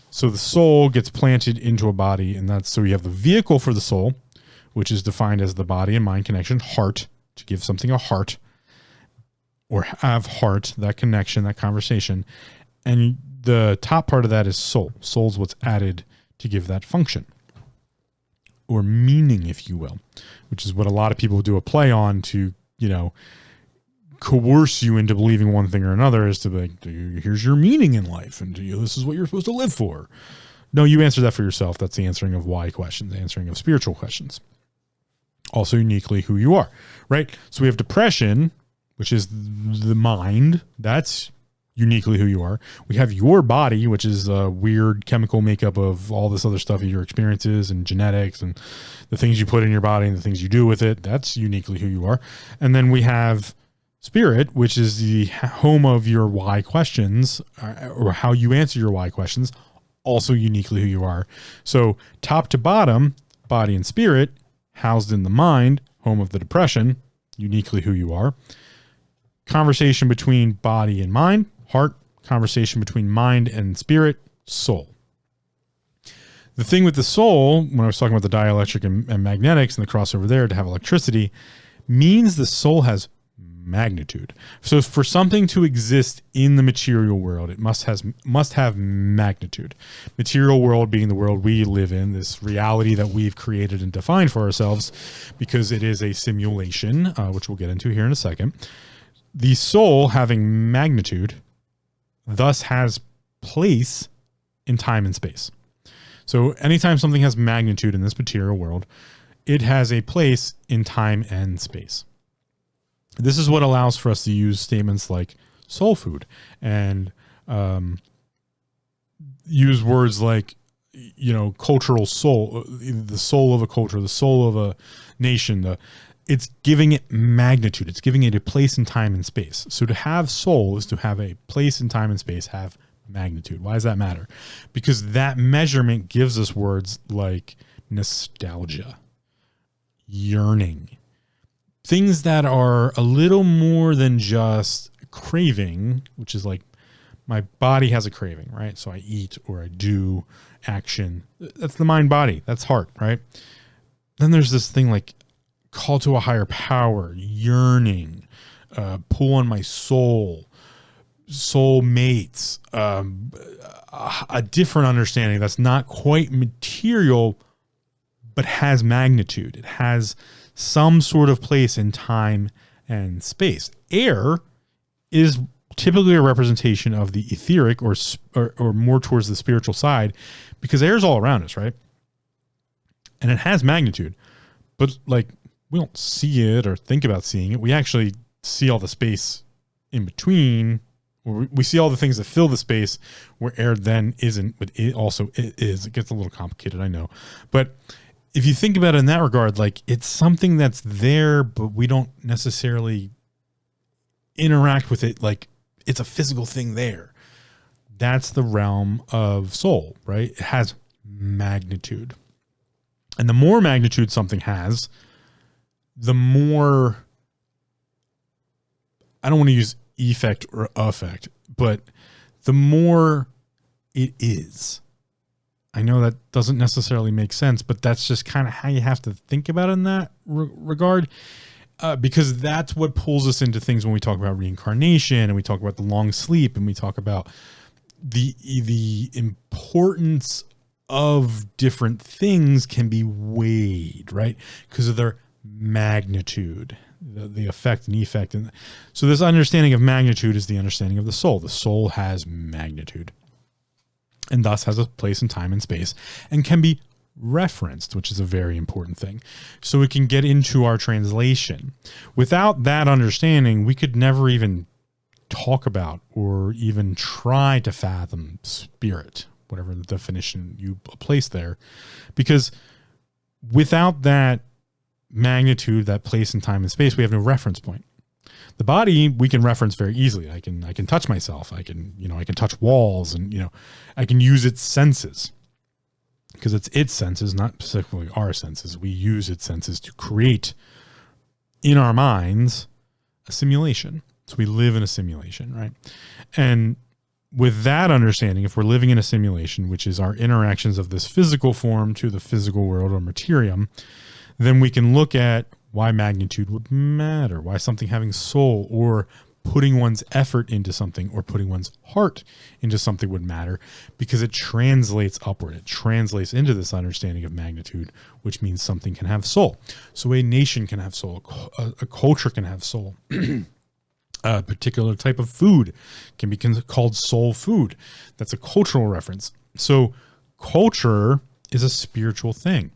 Speaker 1: So the soul gets planted into a body, and so you have the vehicle for the soul, which is defined as the body and mind connection, heart, to give something a heart, or have heart, that connection, that conversation. And the top part of that is soul. Soul's what's added to give that function, or meaning, if you will, which is what a lot of people do a play on to, coerce you into believing one thing or another, is to be like, here's your meaning in life, and this is what you're supposed to live for. No, you answer that for yourself. That's the answering of why questions, the answering of spiritual questions. Also uniquely who you are, right? So we have depression, which is the mind. That's uniquely who you are. We have your body, which is a weird chemical makeup of all this other stuff, your experiences and genetics and the things you put in your body and the things you do with it. That's uniquely who you are. And then we have spirit, which is the home of your why questions, or how you answer your why questions, also uniquely who you are. So top to bottom, body and spirit, housed in the mind, home of the depression, uniquely who you are. Conversation between body and mind, heart. Conversation between mind and spirit, soul. The thing with the soul, when I was talking about the dielectric and magnetics and the crossover there to have electricity, means the soul has magnitude. So for something to exist in the material world, it must have magnitude. Material world being the world we live in, this reality that we've created and defined for ourselves, because it is a simulation, which we'll get into here in a second. The soul, having magnitude, thus has place in time and space. So anytime something has magnitude in this material world, it has a place in time and space. This is what allows for us to use statements like soul food and use words like, cultural soul, the soul of a culture, the soul of a nation. It's giving it magnitude. It's giving it a place in time and space. So to have soul is to have a place in time and space, have magnitude. Why does that matter? Because that measurement gives us words like nostalgia, yearning, things that are a little more than just craving, which is like my body has a craving, right? So I eat or I do action. That's the mind body. That's heart, right? Then there's this thing like call to a higher power, yearning, pull on my soul, soul mates, a different understanding that's not quite material, but has magnitude. It has some sort of place in time and space. Air is typically a representation of the etheric or more towards the spiritual side, because air is all around us, right? And it has magnitude, but like we don't see it or think about seeing it. We actually see all the space in between. We see all the things that fill the space where air then isn't, but it also is. It gets a little complicated, I know. But if you think about it in that regard, like it's something that's there, but we don't necessarily interact with it like it's a physical thing there. That's the realm of soul, right? It has magnitude. And the more magnitude something has, the more, I don't want to use effect or affect, but the more it is. I know that doesn't necessarily make sense, but that's just kind of how you have to think about it in that regard, because that's what pulls us into things when we talk about reincarnation and we talk about the long sleep and we talk about the importance of different things can be weighed, right? Because of their magnitude, the effect and effect. And so this understanding of magnitude is the understanding of the soul. The soul has magnitude and thus has a place in time and space and can be referenced, which is a very important thing. So it can get into our translation. Without that understanding, we could never even talk about or even try to fathom spirit, whatever the definition you place there, because without that magnitude, that place in time and space, we have no reference point. The body we can reference very easily. I can touch myself. I can touch walls, and I can use its senses, because it's its senses, not specifically our senses. We use its senses to create in our minds a simulation. So we live in a simulation, right? And with that understanding, if we're living in a simulation, which is our interactions of this physical form to the physical world or materium, then we can look at why magnitude would matter, why something having soul or putting one's effort into something or putting one's heart into something would matter, because it translates upward. It translates into this understanding of magnitude, which means something can have soul. So a nation can have soul, a culture can have soul. A particular type of food can be called soul food. That's a cultural reference. So culture is a spiritual thing.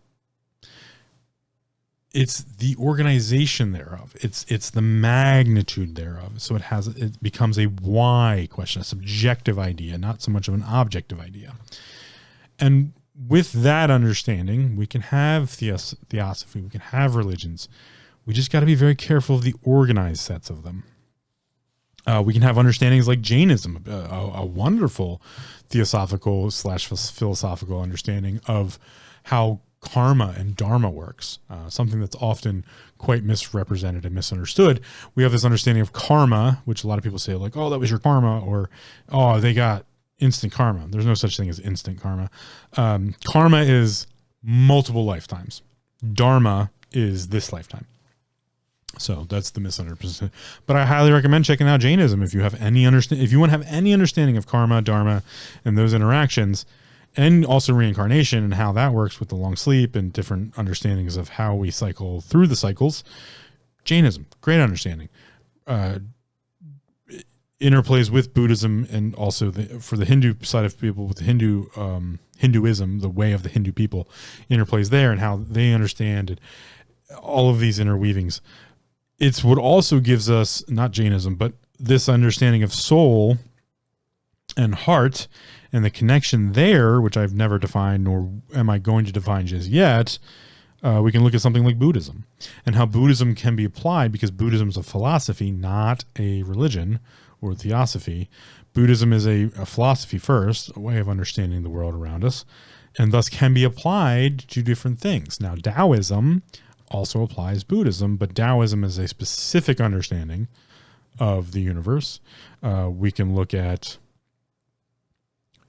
Speaker 1: It's the organization thereof. It's the magnitude thereof. So it becomes a why question, a subjective idea, not so much of an objective idea. And with that understanding, we can have theosophy, we can have religions. We just got to be very careful of the organized sets of them. We can have understandings like Jainism, a wonderful theosophical / philosophical understanding of how karma and dharma works, something that's often quite misrepresented and misunderstood. We have this understanding of karma, which a lot of people say like, oh, that was your karma, or, oh, they got instant karma. There's no such thing as instant karma. Karma is multiple lifetimes. Dharma is this lifetime. So that's the misunderstanding. But I highly recommend checking out Jainism if you have any if you want to have any understanding of karma, dharma, and those interactions, and also reincarnation and how that works with the long sleep and different understandings of how we cycle through the cycles. Jainism, great understanding. interplays with Buddhism, and also for the Hindu side of people with Hinduism, the way of the Hindu people interplays there, and how they understand it, all of these interweavings. It's what also gives us, not Jainism, but this understanding of soul and heart and the connection there, which I've never defined, nor am I going to define just yet. We can look at something like Buddhism and how Buddhism can be applied, because Buddhism is a philosophy, not a religion or theosophy. Buddhism is a philosophy first, a way of understanding the world around us, and thus can be applied to different things. Now, Taoism also applies Buddhism, but Taoism is a specific understanding of the universe. We can look at,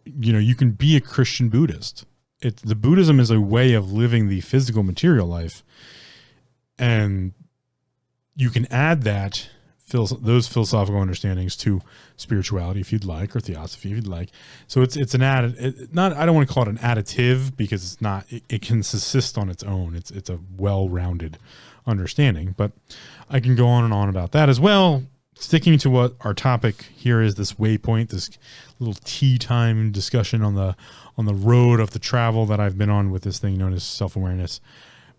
Speaker 1: you can be a Christian Buddhist. The Buddhism is a way of living the physical material life, and you can add those philosophical understandings to spirituality if you'd like, or theosophy if you'd like. So it's an I don't want to call it an additive, because it's not. It can subsist on its own. It's a well-rounded understanding, but I can go on and on about that as well. Sticking to what our topic here is, this waypoint, this little tea time discussion on the road of the travel that I've been on with this thing known as self-awareness,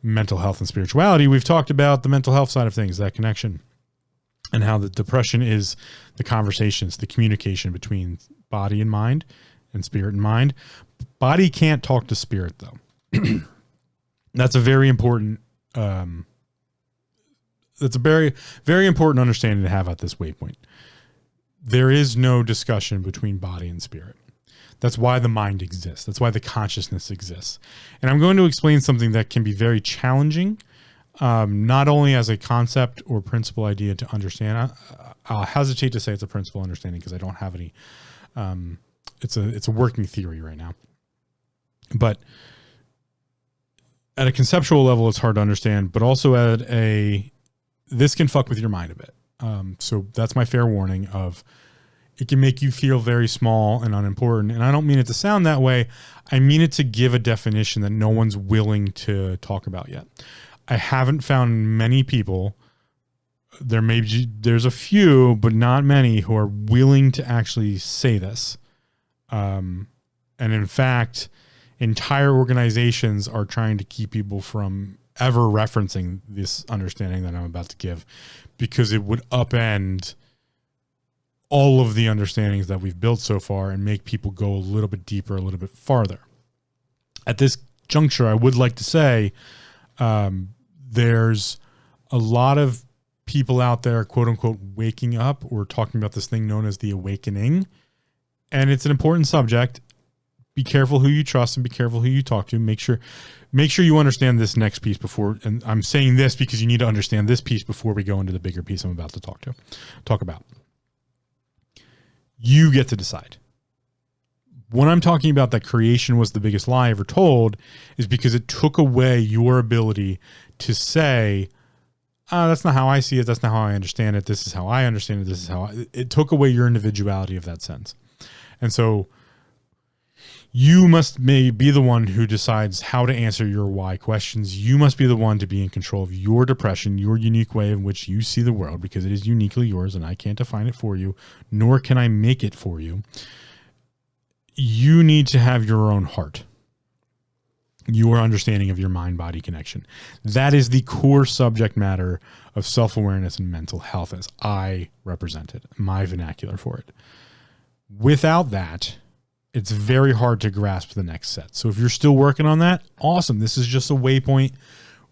Speaker 1: mental health, and spirituality. We've talked about the mental health side of things, that connection, and how the depression is the conversations, the communication between body and mind, and spirit and mind. Body can't talk to spirit, though. That's a very important that's a very, very important understanding to have at this waypoint. There is no discussion between body and spirit. That's why the mind exists. That's why the consciousness exists. And I'm going to explain something that can be very challenging, not only as a concept or principle idea to understand. I'll hesitate to say it's a principle understanding, because I don't have any. It's a working theory right now. But at a conceptual level, it's hard to understand. But also this can fuck with your mind a bit. So that's my fair warning of, it can make you feel very small and unimportant. And I don't mean it to sound that way. I mean it to give a definition that no one's willing to talk about yet. I haven't found many people. There's a few, but not many, who are willing to actually say this. And in fact, entire organizations are trying to keep people from ever referencing this understanding that I'm about to give, because it would upend all of the understandings that we've built so far and make people go a little bit deeper, a little bit farther. At this juncture, I would like to say there's a lot of people out there, quote unquote, waking up or talking about this thing known as the awakening. And it's an important subject. Be careful who you trust and be careful who you talk to. Make sure you understand this next piece before, and I'm saying this because you need to understand this piece before we go into the bigger piece I'm about to talk about. You get to decide. When I'm talking about that creation was the biggest lie ever told, is because it took away your ability to say, that's not how I see it. That's not how I understand it. This is how I understand it. This is how it took away your individuality of that sense. And so you must be the one who decides how to answer your why questions. You must be the one to be in control of your depression, your unique way in which you see the world, because it is uniquely yours and I can't define it for you, nor can I make it for you. You need to have your own heart, your understanding of your mind-body connection. That is the core subject matter of self-awareness and mental health as I represent it, my vernacular for it. Without that, it's very hard to grasp the next set. So if you're still working on that, awesome. This is just a waypoint.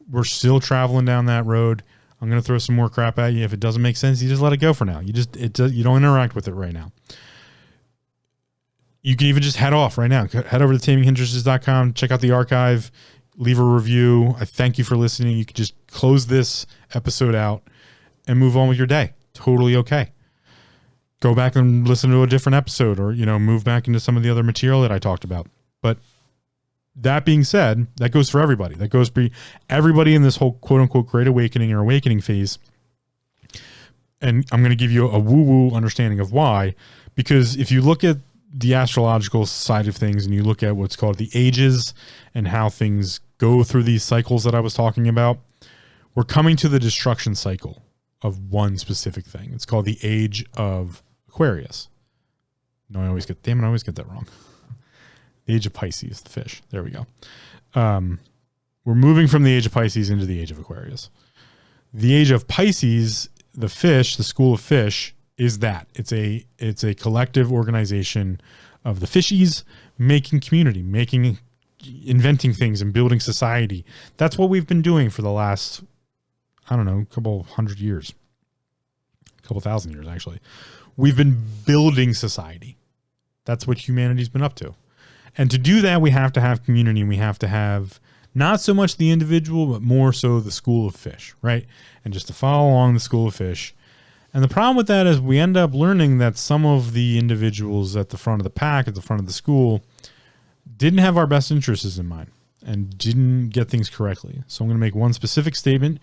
Speaker 1: We're still traveling down that road. I'm going to throw some more crap at you. If it doesn't make sense, you just let it go for now. You don't interact with it right now. You can even just head off right now. Head over to taminghindrances.com, check out the archive, leave a review. I thank you for listening. You can just close this episode out and move on with your day. Totally okay. Go back and listen to a different episode, or, move back into some of the other material that I talked about. But that being said, that goes for everybody. That goes for everybody in this whole quote unquote great awakening or awakening phase. And I'm going to give you a woo-woo understanding of why, because if you look at the astrological side of things and you look at what's called the ages and how things go through these cycles that I was talking about, we're coming to the destruction cycle of one specific thing. It's called the age of Aquarius. No, I always get that wrong. The age of Pisces, the fish. There we go. We're moving from the age of Pisces into the age of Aquarius. The age of Pisces, the fish, the school of fish, is that. It's a collective organization of the fishies making community, inventing things and building society. That's what we've been doing for the last, I don't know, couple hundred years. A couple thousand years, actually. We've been building society. That's what humanity's been up to. And to do that, we have to have community, and we have to have not so much the individual, but more so the school of fish, right? And just to follow along the school of fish. And the problem with that is we end up learning that some of the individuals at the front of the pack, at the front of the school, didn't have our best interests in mind and didn't get things correctly. So I'm going to make one specific statement.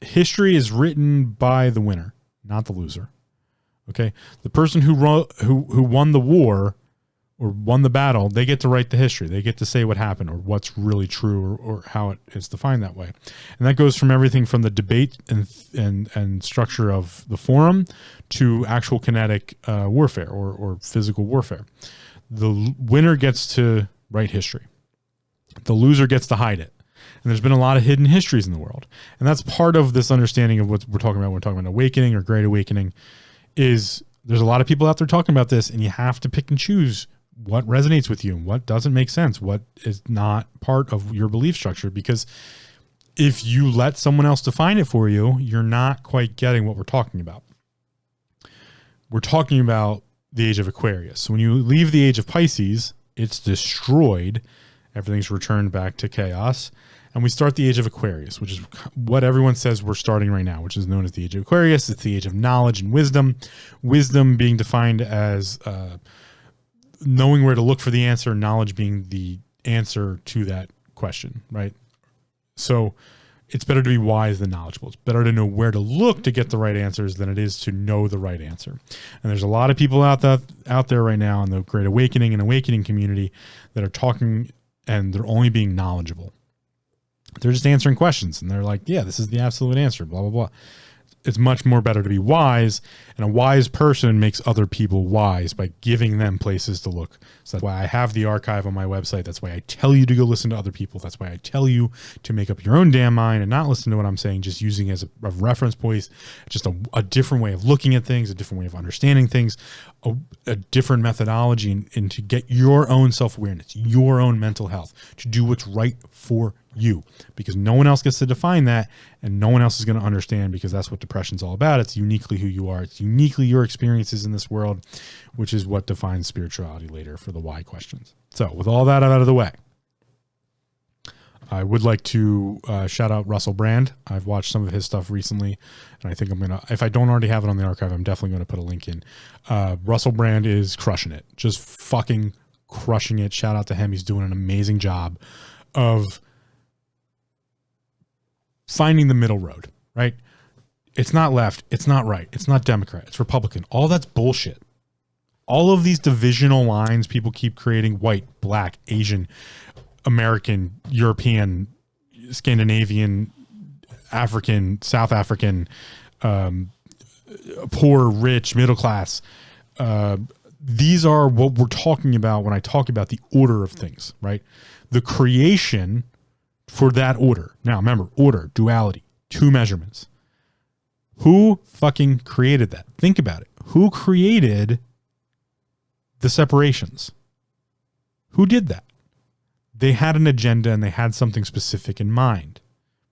Speaker 1: History is written by the winner, not the loser. Okay, the person who won the war or won the battle, they get to write the history. They get to say what happened or what's really true or how it is defined that way. And that goes from everything from the debate and structure of the forum to actual kinetic warfare or physical warfare. The winner gets to write history. The loser gets to hide it. And there's been a lot of hidden histories in the world. And that's part of this understanding of what we're talking about when we're talking about awakening or great awakening. Is there's a lot of people out there talking about this, and you have to pick and choose what resonates with you and what doesn't make sense, what is not part of your belief structure. Because if you let someone else define it for you, you're not quite getting what we're talking about. We're talking about the age of Aquarius. So when you leave the age of Pisces, it's destroyed. Everything's returned back to chaos. And we start the age of Aquarius, which is what everyone says we're starting right now, which is known as the age of Aquarius. It's the age of knowledge and wisdom. Wisdom being defined as knowing where to look for the answer, knowledge being the answer to that question, right? So it's better to be wise than knowledgeable. It's better to know where to look to get the right answers than it is to know the right answer. And there's a lot of people out there right now in the Great Awakening and Awakening community that are talking and they're only being knowledgeable. They're just answering questions and they're like, yeah, this is the absolute answer, blah, blah, blah. It's much more better to be wise, and a wise person makes other people wise by giving them places to look. So that's why I have the archive on my website. That's why I tell you to go listen to other people. That's why I tell you to make up your own damn mind and not listen to what I'm saying, just using as a reference point, just a different way of looking at things, a different way of understanding things, a different methodology, and to get your own self-awareness, your own mental health, to do what's right for you, because no one else gets to define that, and no one else is going to understand, because that's what depression's all about. It's uniquely who you are. It's uniquely your experiences in this world, which is what defines spirituality later for the why questions. So with all that out of the way, I would like to shout out Russell Brand. I've watched some of his stuff recently, and I think I'm going to, if I don't already have it on the archive, I'm definitely going to put a link in. Russell Brand is crushing it. Just fucking crushing it. Shout out to him. He's doing an amazing job of finding the middle road, right? It's not left. It's not right. It's not Democrat. It's Republican. All that's bullshit. All of these divisional lines people keep creating, white, black, Asian, American, European, Scandinavian, African, South African, poor, rich, middle class. These are what we're talking about when I talk about the order of things, right? The creation for that order. Now, remember, order, duality, two measurements. Who fucking created that? Think about it. Who created the separations? Who did that? They had an agenda and they had something specific in mind,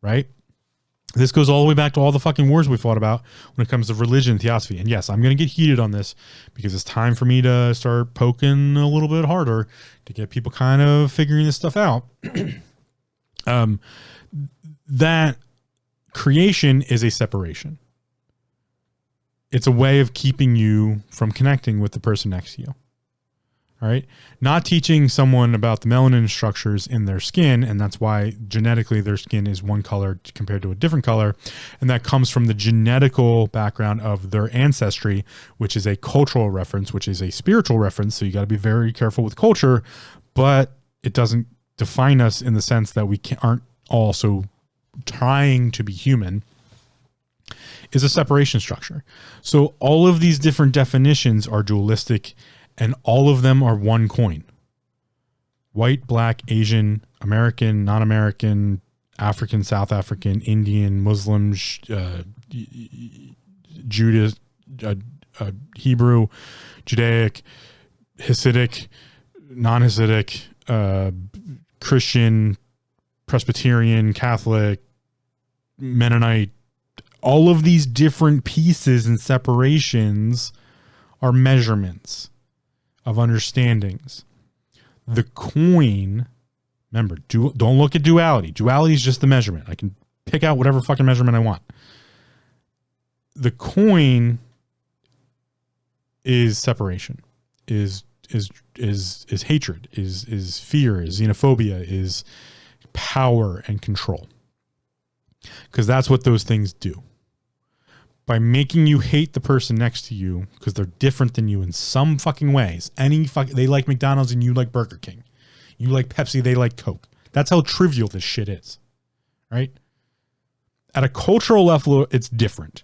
Speaker 1: right? This goes all the way back to all the fucking wars we fought about when it comes to religion and theosophy. And yes, I'm going to get heated on this because it's time for me to start poking a little bit harder to get people kind of figuring this stuff out. That creation is a separation. It's a way of keeping you from connecting with the person next to you. All right. Not teaching someone about the melanin structures in their skin. And that's why genetically their skin is one color compared to a different color. And that comes from the genetical background of their ancestry, which is a cultural reference, which is a spiritual reference. So you got to be very careful with culture, but it doesn't define us in the sense that we aren't also trying to be human. is a separation structure. So all of these different definitions are dualistic, and all of them are one coin. White, black, Asian, American, non-American, African, South African, Indian, Muslim, Judas, Hebrew, Judaic, Hasidic, non-Hasidic, Christian, Presbyterian, Catholic, Mennonite. All of these different pieces and separations are measurements of understandings. The coin, remember, don't look at duality. Duality is just the measurement. I can pick out whatever fucking measurement I want. The coin is separation, is hatred, is fear, is xenophobia, is power and control. Because that's what those things do. By making you hate the person next to you because they're different than you in some fucking ways. They like McDonald's and you like Burger King. You like Pepsi, they like Coke. That's how trivial this shit is. Right? At a cultural level, it's different.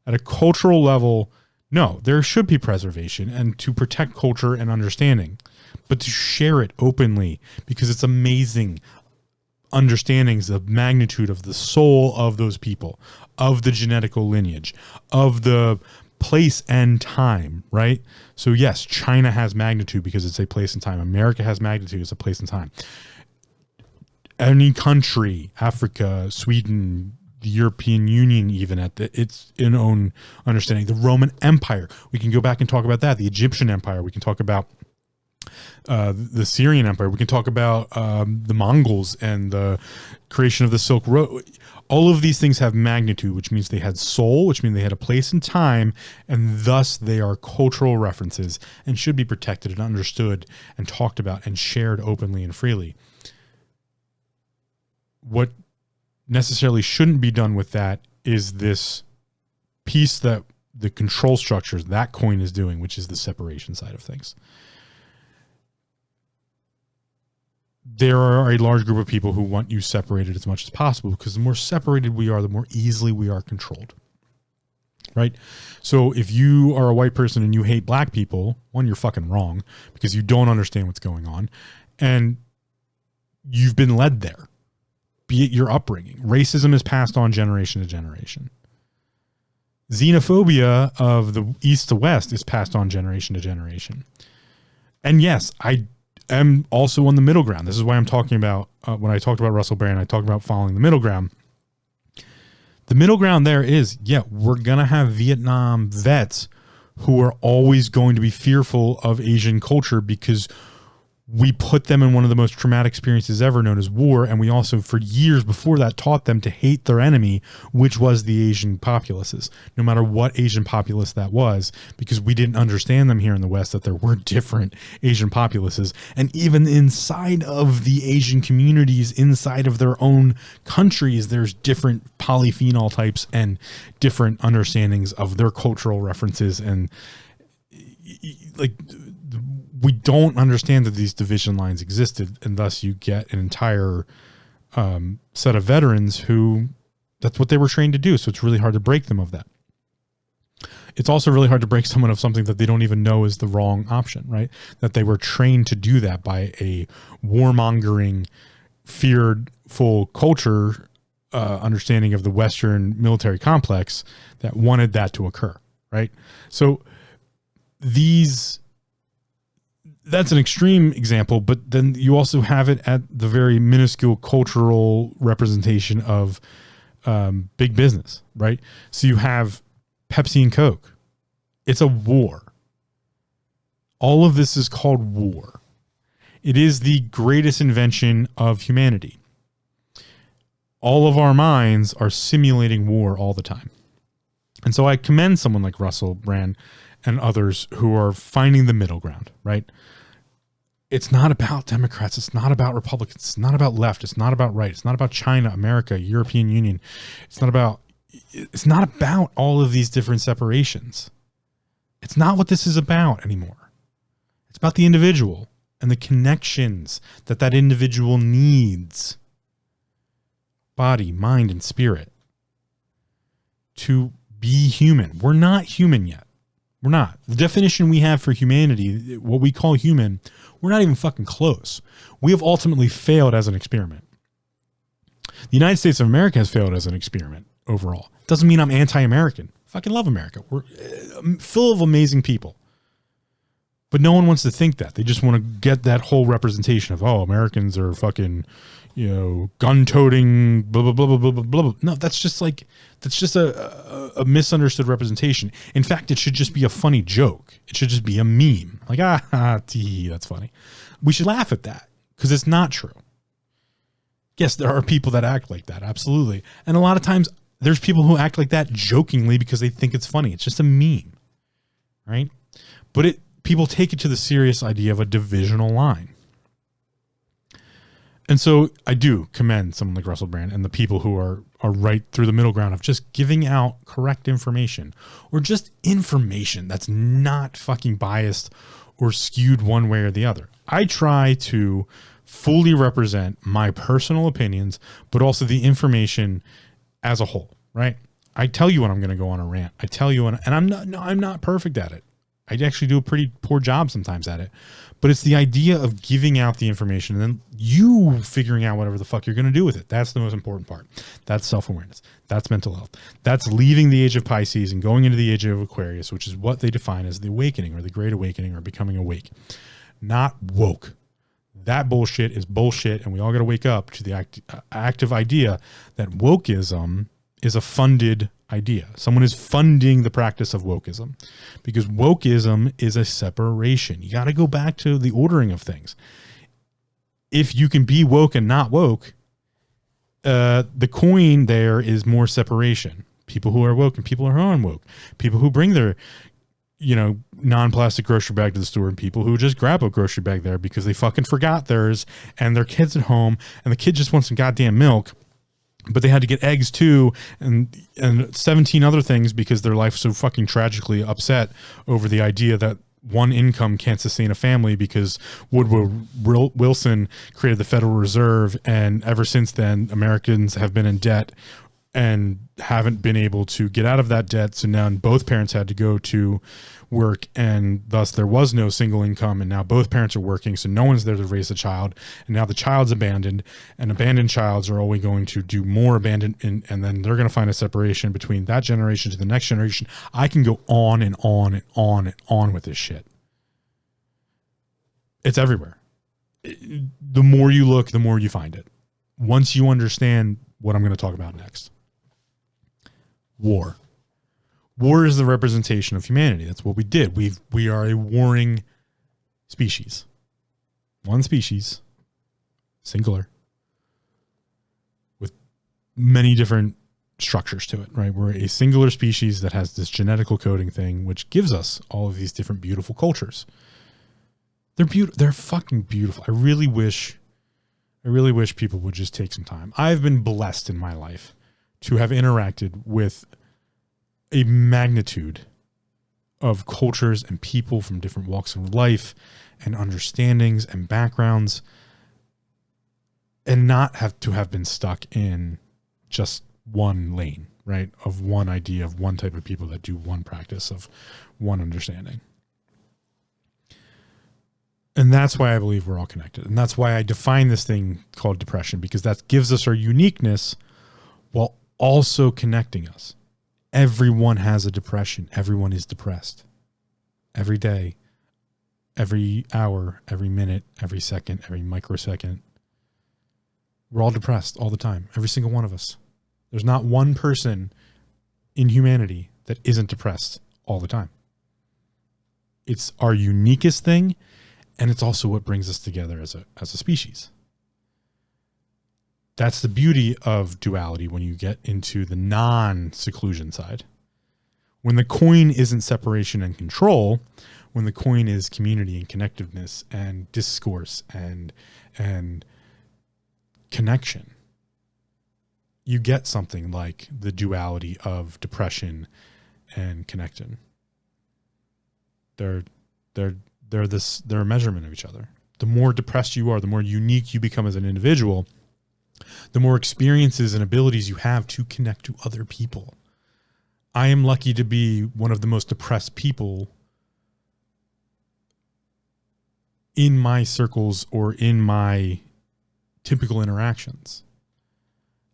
Speaker 1: At a cultural level, no, there should be preservation and to protect culture and understanding, but to share it openly because it's amazing understandings, the magnitude of the soul of those people, of the genetical lineage, of the place and time, right? So yes, China has magnitude because it's a place and time. America has magnitude as a place and time. Any country, Africa, Sweden, the European Union, even at its own understanding. The Roman Empire, we can go back and talk about that. The Egyptian Empire, we can talk about the Syrian Empire. We can talk about the Mongols and the creation of the Silk Road. All of these things have magnitude, which means they had soul, which means they had a place and time, and thus they are cultural references and should be protected and understood and talked about and shared openly and freely. What necessarily shouldn't be done with that is this piece that the control structures, that coin is doing, which is the separation side of things. There are a large group of people who want you separated as much as possible because the more separated we are, the more easily we are controlled. Right? So if you are a white person and you hate black people, one, you're fucking wrong because you don't understand what's going on and you've been led there. Be it your upbringing. Racism is passed on generation to generation. Xenophobia of the East to West is passed on generation to generation. And yes, I am also on the middle ground. This is why I'm talking about, when I talked about Russell Brand, I talked about following the middle ground. The middle ground there is, yeah, we're going to have Vietnam vets who are always going to be fearful of Asian culture because we put them in one of the most traumatic experiences ever known as war. And we also, for years before that, taught them to hate their enemy, which was the Asian populaces, no matter what Asian populace that was, because we didn't understand them here in the West, that there were different Asian populaces. And even inside of the Asian communities, inside of their own countries, there's different polyphenol types and different understandings of their cultural references. And like, we don't understand that these division lines existed, and thus you get an entire set of veterans who that's what they were trained to do. So it's really hard to break them of that. It's also really hard to break someone of something that they don't even know is the wrong option, right? That they were trained to do that by a warmongering, fearful culture, understanding of the Western military complex that wanted that to occur, right? So that's an extreme example, but then you also have it at the very minuscule cultural representation of big business, right? So you have Pepsi and Coke. It's a war. All of this is called war. It is the greatest invention of humanity. All of our minds are simulating war all the time. And so I commend someone like Russell Brand and others who are finding the middle ground, right? It's not about Democrats. It's not about Republicans. It's not about left. It's not about right. It's not about China, America, European Union. It's not about all of these different separations. It's not what this is about anymore. It's about the individual and the connections that individual needs, body, mind, and spirit, to be human. We're not human yet. We're not. The definition we have for humanity, what we call human, we're not even fucking close. We have ultimately failed as an experiment. The United States of America has failed as an experiment overall. Doesn't mean I'm anti-American. Fucking love America. We're full of amazing people. But no one wants to think that. They just want to get that whole representation of, oh, Americans are fucking, gun-toting, blah, blah, blah, blah, blah, blah, blah. No, that's just a misunderstood representation. In fact, it should just be a funny joke. It should just be a meme. Like, that's funny. We should laugh at that because it's not true. Yes, there are people that act like that. Absolutely. And a lot of times there's people who act like that jokingly because they think it's funny. It's just a meme, right? But people take it to the serious idea of a divisional line. And so I do commend someone like Russell Brand and the people who are right through the middle ground of just giving out correct information or just information that's not fucking biased or skewed one way or the other. I try to fully represent my personal opinions, but also the information as a whole, right? I tell you when I'm going to go on a rant. I tell you when, and I'm not perfect at it. I actually do a pretty poor job sometimes at it, but it's the idea of giving out the information and then you figuring out whatever the fuck you're going to do with it. That's the most important part. That's self-awareness. That's mental health. That's leaving the age of Pisces and going into the age of Aquarius, which is what they define as the awakening or the great awakening or becoming awake, not woke. That bullshit is bullshit. And we all got to wake up to the active idea that wokeism is a funded idea. Someone is funding the practice of wokeism because wokeism is a separation. You got to go back to the ordering of things. If you can be woke and not woke, the coin there is more separation. People who are woke and people who are unwoke. People who bring their, non-plastic grocery bag to the store and people who just grab a grocery bag there because they fucking forgot theirs and their kid's at home and the kid just wants some goddamn milk. But they had to get eggs too, and 17 other things because their life's so fucking tragically upset over the idea that one income can't sustain a family because Woodrow Wilson created the Federal Reserve, and ever since then, Americans have been in debt and haven't been able to get out of that debt. So now both parents had to go to work, and thus there was no single income, and now both parents are working, so no one's there to raise a child, and now the child's abandoned, and abandoned childs are only going to do more abandonment, and then they're going to find a separation between that generation to the next generation. I can go on and on and on and on with this shit. It's everywhere. The more you look, the more you find it. Once you understand what I'm going to talk about next. War. War is the representation of humanity. That's what we did. We are a warring species. One species, singular, with many different structures to it, right? We're a singular species that has this genetical coding thing, which gives us all of these different beautiful cultures. They're beautiful. They're fucking beautiful. I really wish people would just take some time. I've been blessed in my life to have interacted with a magnitude of cultures and people from different walks of life and understandings and backgrounds, and not have to have been stuck in just one lane, right? Of one idea, of one type of people that do one practice, of one understanding. And that's why I believe we're all connected. And that's why I define this thing called depression, because that gives us our uniqueness while also connecting us. Everyone has a depression. Everyone is depressed. Every day, every hour, every minute, every second, every microsecond. We're all depressed all the time. Every single one of us. There's not one person in humanity that isn't depressed all the time. It's our uniquest thing, and it's also what brings us together as a species. That's the beauty of duality when you get into the non-seclusion side. When the coin isn't separation and control, when the coin is community and connectiveness and discourse and connection, you get something like the duality of depression and connection. They're a measurement of each other. The more depressed you are, the more unique you become as an individual, the more experiences and abilities you have to connect to other people. I am lucky to be one of the most depressed people in my circles or in my typical interactions.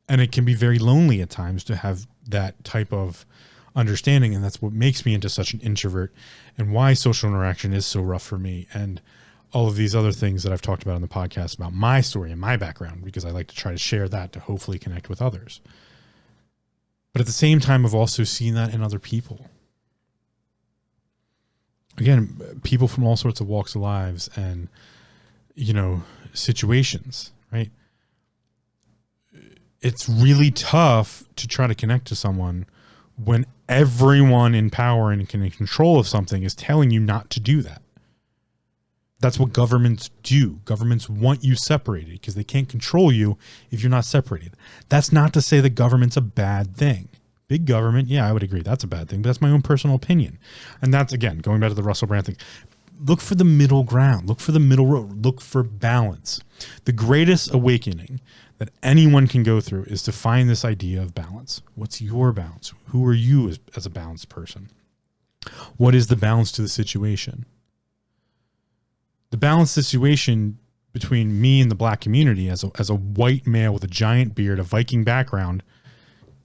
Speaker 1: And it can be very lonely at times to have that type of understanding. And that's what makes me into such an introvert and why social interaction is so rough for me. And all of these other things that I've talked about on the podcast about my story and my background, because I like to try to share that to hopefully connect with others. But at the same time, I've also seen that in other people. Again, people from all sorts of walks of lives and, situations, right? It's really tough to try to connect to someone when everyone in power and in control of something is telling you not to do that. That's what governments do. Governments want you separated because they can't control you if you're not separated. That's not to say that government's a bad thing. Big government, yeah, I would agree. That's a bad thing, but that's my own personal opinion. And that's, again, going back to the Russell Brand thing. Look for the middle ground. Look for the middle road. Look for balance. The greatest awakening that anyone can go through is to find this idea of balance. What's your balance? Who are you as a balanced person? What is the balance to the situation? The balanced situation between me and the black community as a white male with a giant beard, a Viking background,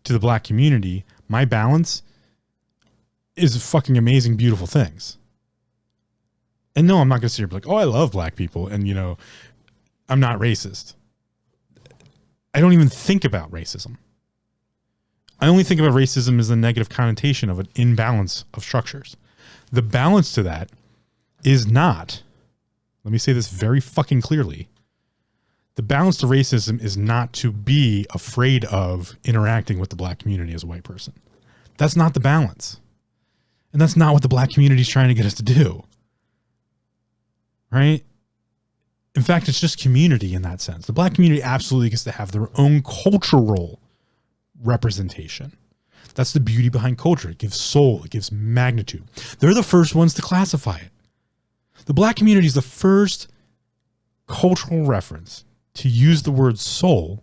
Speaker 1: to the black community, my balance is fucking amazing, beautiful things. And no, I'm not going to sit here and be like, oh, I love black people. And, I'm not racist. I don't even think about racism. I only think about racism as the negative connotation of an imbalance of structures. The balance to that is not, let me say this very fucking clearly. The balance to racism is not to be afraid of interacting with the black community as a white person. That's not the balance. And that's not what the black community is trying to get us to do. Right? In fact, it's just community in that sense. The black community absolutely gets to have their own cultural representation. That's the beauty behind culture. It gives soul. It gives magnitude. They're the first ones to classify it. The black community is the first cultural reference to use the word soul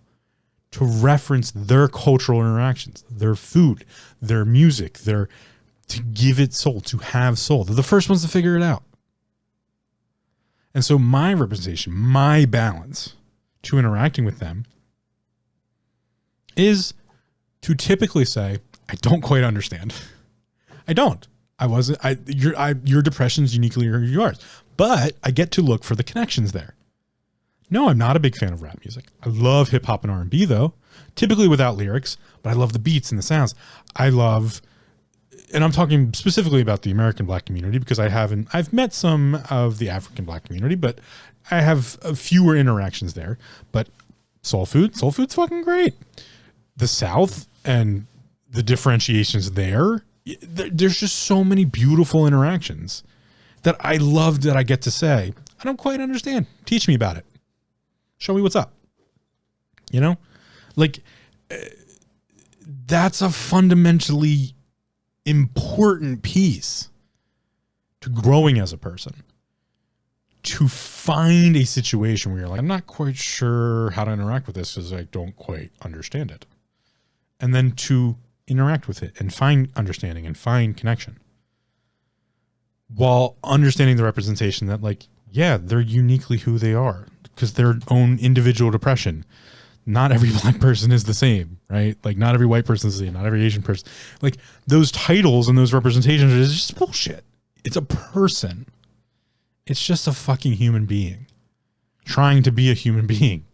Speaker 1: to reference their cultural interactions, their food, their music, to give it soul, to have soul. They're the first ones to figure it out. And so my representation, my balance to interacting with them is to typically say, I don't quite understand. I don't. Your depression's uniquely yours, but I get to look for the connections there. No, I'm not a big fan of rap music. I love hip hop and R&B though, typically without lyrics, but I love the beats and the sounds. And I'm talking specifically about the American black community because I've met some of the African black community, but I have fewer interactions there. But soul food's fucking great. The South and the differentiations there's just so many beautiful interactions that I love that I get to say, I don't quite understand. Teach me about it. Show me what's up. That's a fundamentally important piece to growing as a person. To find a situation where you're like, I'm not quite sure how to interact with this because I don't quite understand it. And then to interact with it and find understanding and find connection. While understanding the representation that they're uniquely who they are because their own individual depression. Not every black person is the same, right? Not every white person is the same, not every Asian person. Those titles and those representations is just bullshit. It's a person. It's just a fucking human being trying to be a human being.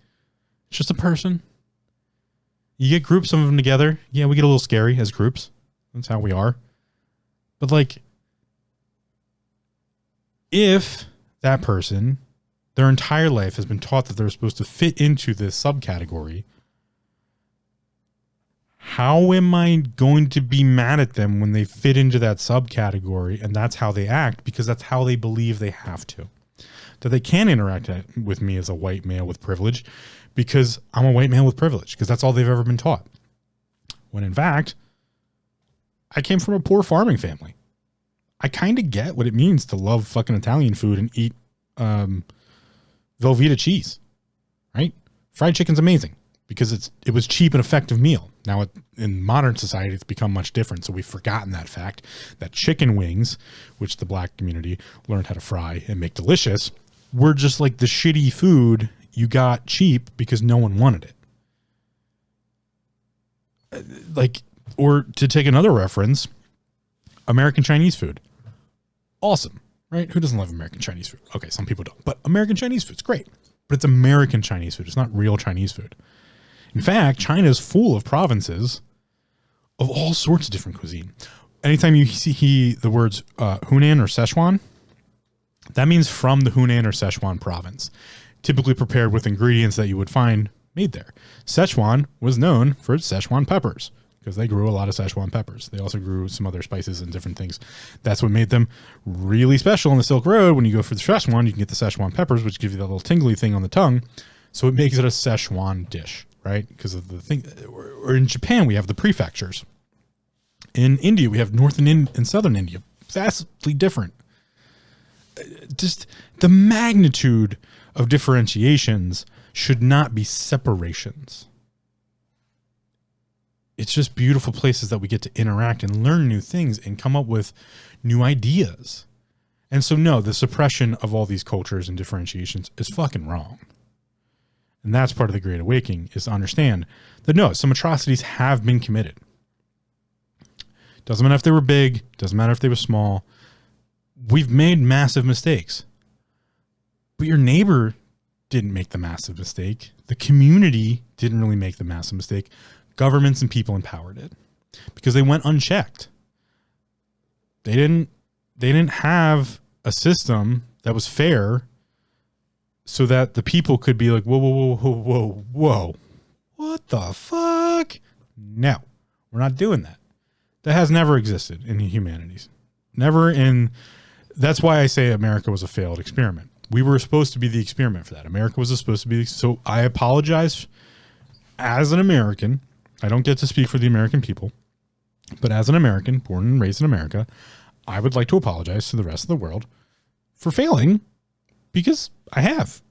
Speaker 1: It's just a person. You get groups, some of them together. Yeah, we get a little scary as groups. That's how we are. But if that person, their entire life has been taught that they're supposed to fit into this subcategory, how am I going to be mad at them when they fit into that subcategory and that's how they act because that's how they believe they have to? That they can interact with me as a white male with privilege because I'm a white male with privilege because that's all they've ever been taught. When in fact, I came from a poor farming family. I kind of get what it means to love fucking Italian food and eat Velveeta cheese, right? Fried chicken's amazing. because it was cheap and effective meal. Now in modern society, it's become much different. So we've forgotten that fact that chicken wings, which the black community learned how to fry and make delicious, were just like the shitty food you got cheap because no one wanted it. Or to take another reference, American Chinese food. Awesome, right? Who doesn't love American Chinese food? Okay, some people don't, but American Chinese food's great. But it's American Chinese food. It's not real Chinese food. In fact, China is full of provinces of all sorts of different cuisine. Anytime you see the words Hunan or Szechuan, that means from the Hunan or Szechuan province, typically prepared with ingredients that you would find made there. Szechuan was known for its Szechuan peppers because they grew a lot of Szechuan peppers. They also grew some other spices and different things. That's what made them really special on the Silk Road. When you go for the Szechuan, you can get the Szechuan peppers, which give you that little tingly thing on the tongue. So it makes it a Szechuan dish, right? Because of the thing. Or in Japan, we have the prefectures. In India, we have northern and southern India. Vastly different. Just the magnitude of differentiations should not be separations. It's just beautiful places that we get to interact and learn new things and come up with new ideas. And so, no, the suppression of all these cultures and differentiations is fucking wrong. And that's part of the Great Awakening, is to understand that, no, some atrocities have been committed. Doesn't matter if they were big, doesn't matter if they were small. We've made massive mistakes. But your neighbor didn't make the massive mistake. The community didn't really make the massive mistake. Governments and people in power did, because they went unchecked. They didn't have a system that was fair so that the people could be like, whoa, whoa, whoa, whoa, whoa, whoa. What the fuck? No, we're not doing that. That has never existed in the humanities. Never in. That's why I say America was a failed experiment. We were supposed to be the experiment for that. America was supposed to be. So I apologize as an American. I don't get to speak for the American people, but as an American, born and raised in America, I would like to apologize to the rest of the world for failing, because I have.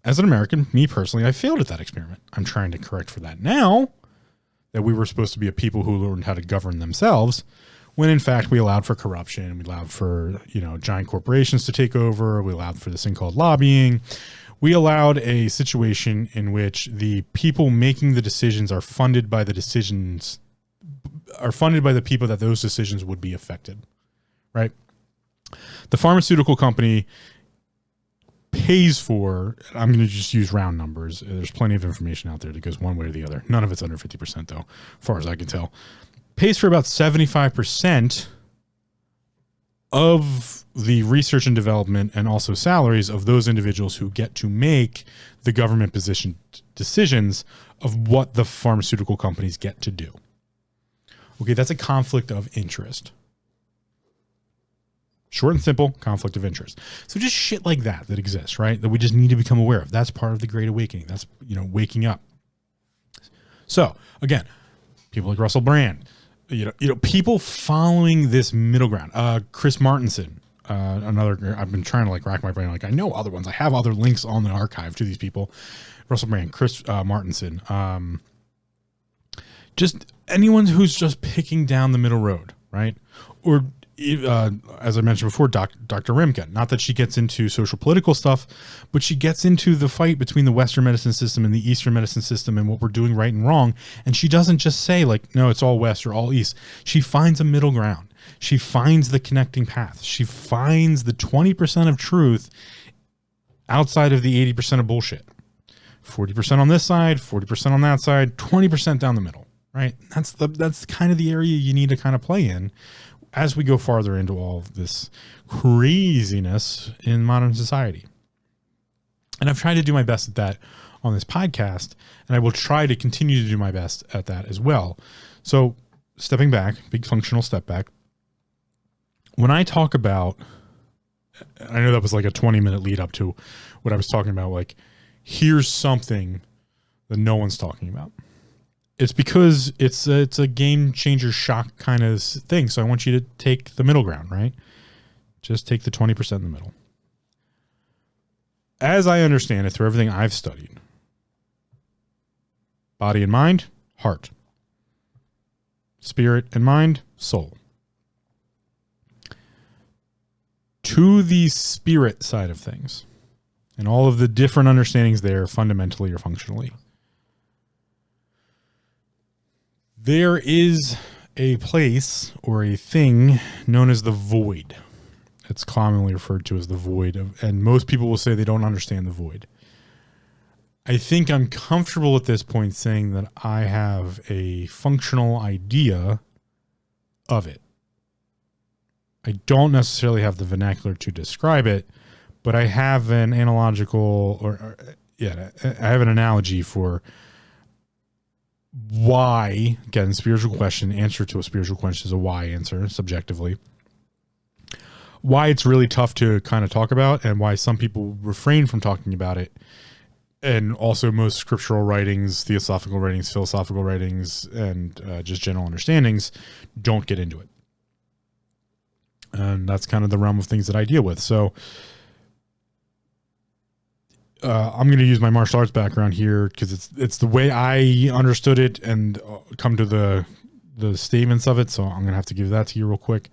Speaker 1: As an American, me personally, I failed at that experiment. I'm trying to correct for that now, that we were supposed to be a people who learned how to govern themselves, when in fact we allowed for corruption, we allowed for, giant corporations to take over, we allowed for this thing called lobbying. We allowed a situation in which the people making the decisions are funded by the people that those decisions would be affected, right? The pharmaceutical company pays for, I'm going to just use round numbers. There's plenty of information out there that goes one way or the other. None of it's under 50% though, as far as I can tell. Pays for about 75% of the research and development and also salaries of those individuals who get to make the government position decisions of what the pharmaceutical companies get to do. Okay, that's a conflict of interest. Short and simple, conflict of interest. So just shit like that exists, right? That we just need to become aware of. That's part of the Great Awakening. That's, waking up. So again, people like Russell Brand, people following this middle ground. Chris Martenson, another. I've been trying to rack my brain. I know other ones. I have other links on the archive to these people. Russell Brand, Chris Martenson. Just anyone who's just picking down the middle road, right? Or as I mentioned before, Dr. Rimka. Not that she gets into social political stuff, but she gets into the fight between the Western medicine system and the Eastern medicine system and what we're doing right and wrong. And she doesn't just say no, it's all West or all East. She finds a middle ground. She finds the connecting path. She finds the 20% of truth outside of the 80% of bullshit. 40% on this side, 40% on that side, 20% down the middle, right? That's kind of the area you need to kind of play in as we go farther into all of this craziness in modern society. And I've tried to do my best at that on this podcast, and I will try to continue to do my best at that as well. So stepping back, big functional step back. When I talk about, I know that was like a 20-minute lead up to what I was talking about, here's something that no one's talking about. It's because it's a game changer shock kind of thing. So I want you to take the middle ground, right? Just take the 20% in the middle. As I understand it, through everything I've studied, Body and mind, heart. Spirit and mind, soul. To the spirit side of things, and all of the different understandings there, fundamentally or functionally, there is a place or a thing known as the void. It's commonly referred to as the void, and most people will say they don't understand the void. I think I'm comfortable at this point saying that I have a functional idea of it. I don't necessarily have the vernacular to describe it, but I have an I have an analogy for why, again, spiritual question, answer to a spiritual question is a why answer, subjectively. Why it's really tough to kind of talk about, and why some people refrain from talking about it. And also most scriptural writings, theosophical writings, philosophical writings, and just general understandings don't get into it. And that's kind of the realm of things that I deal with. So I'm going to use my martial arts background here because it's the way I understood it and come to the statements of it. So I'm going to have to give that to you real quick.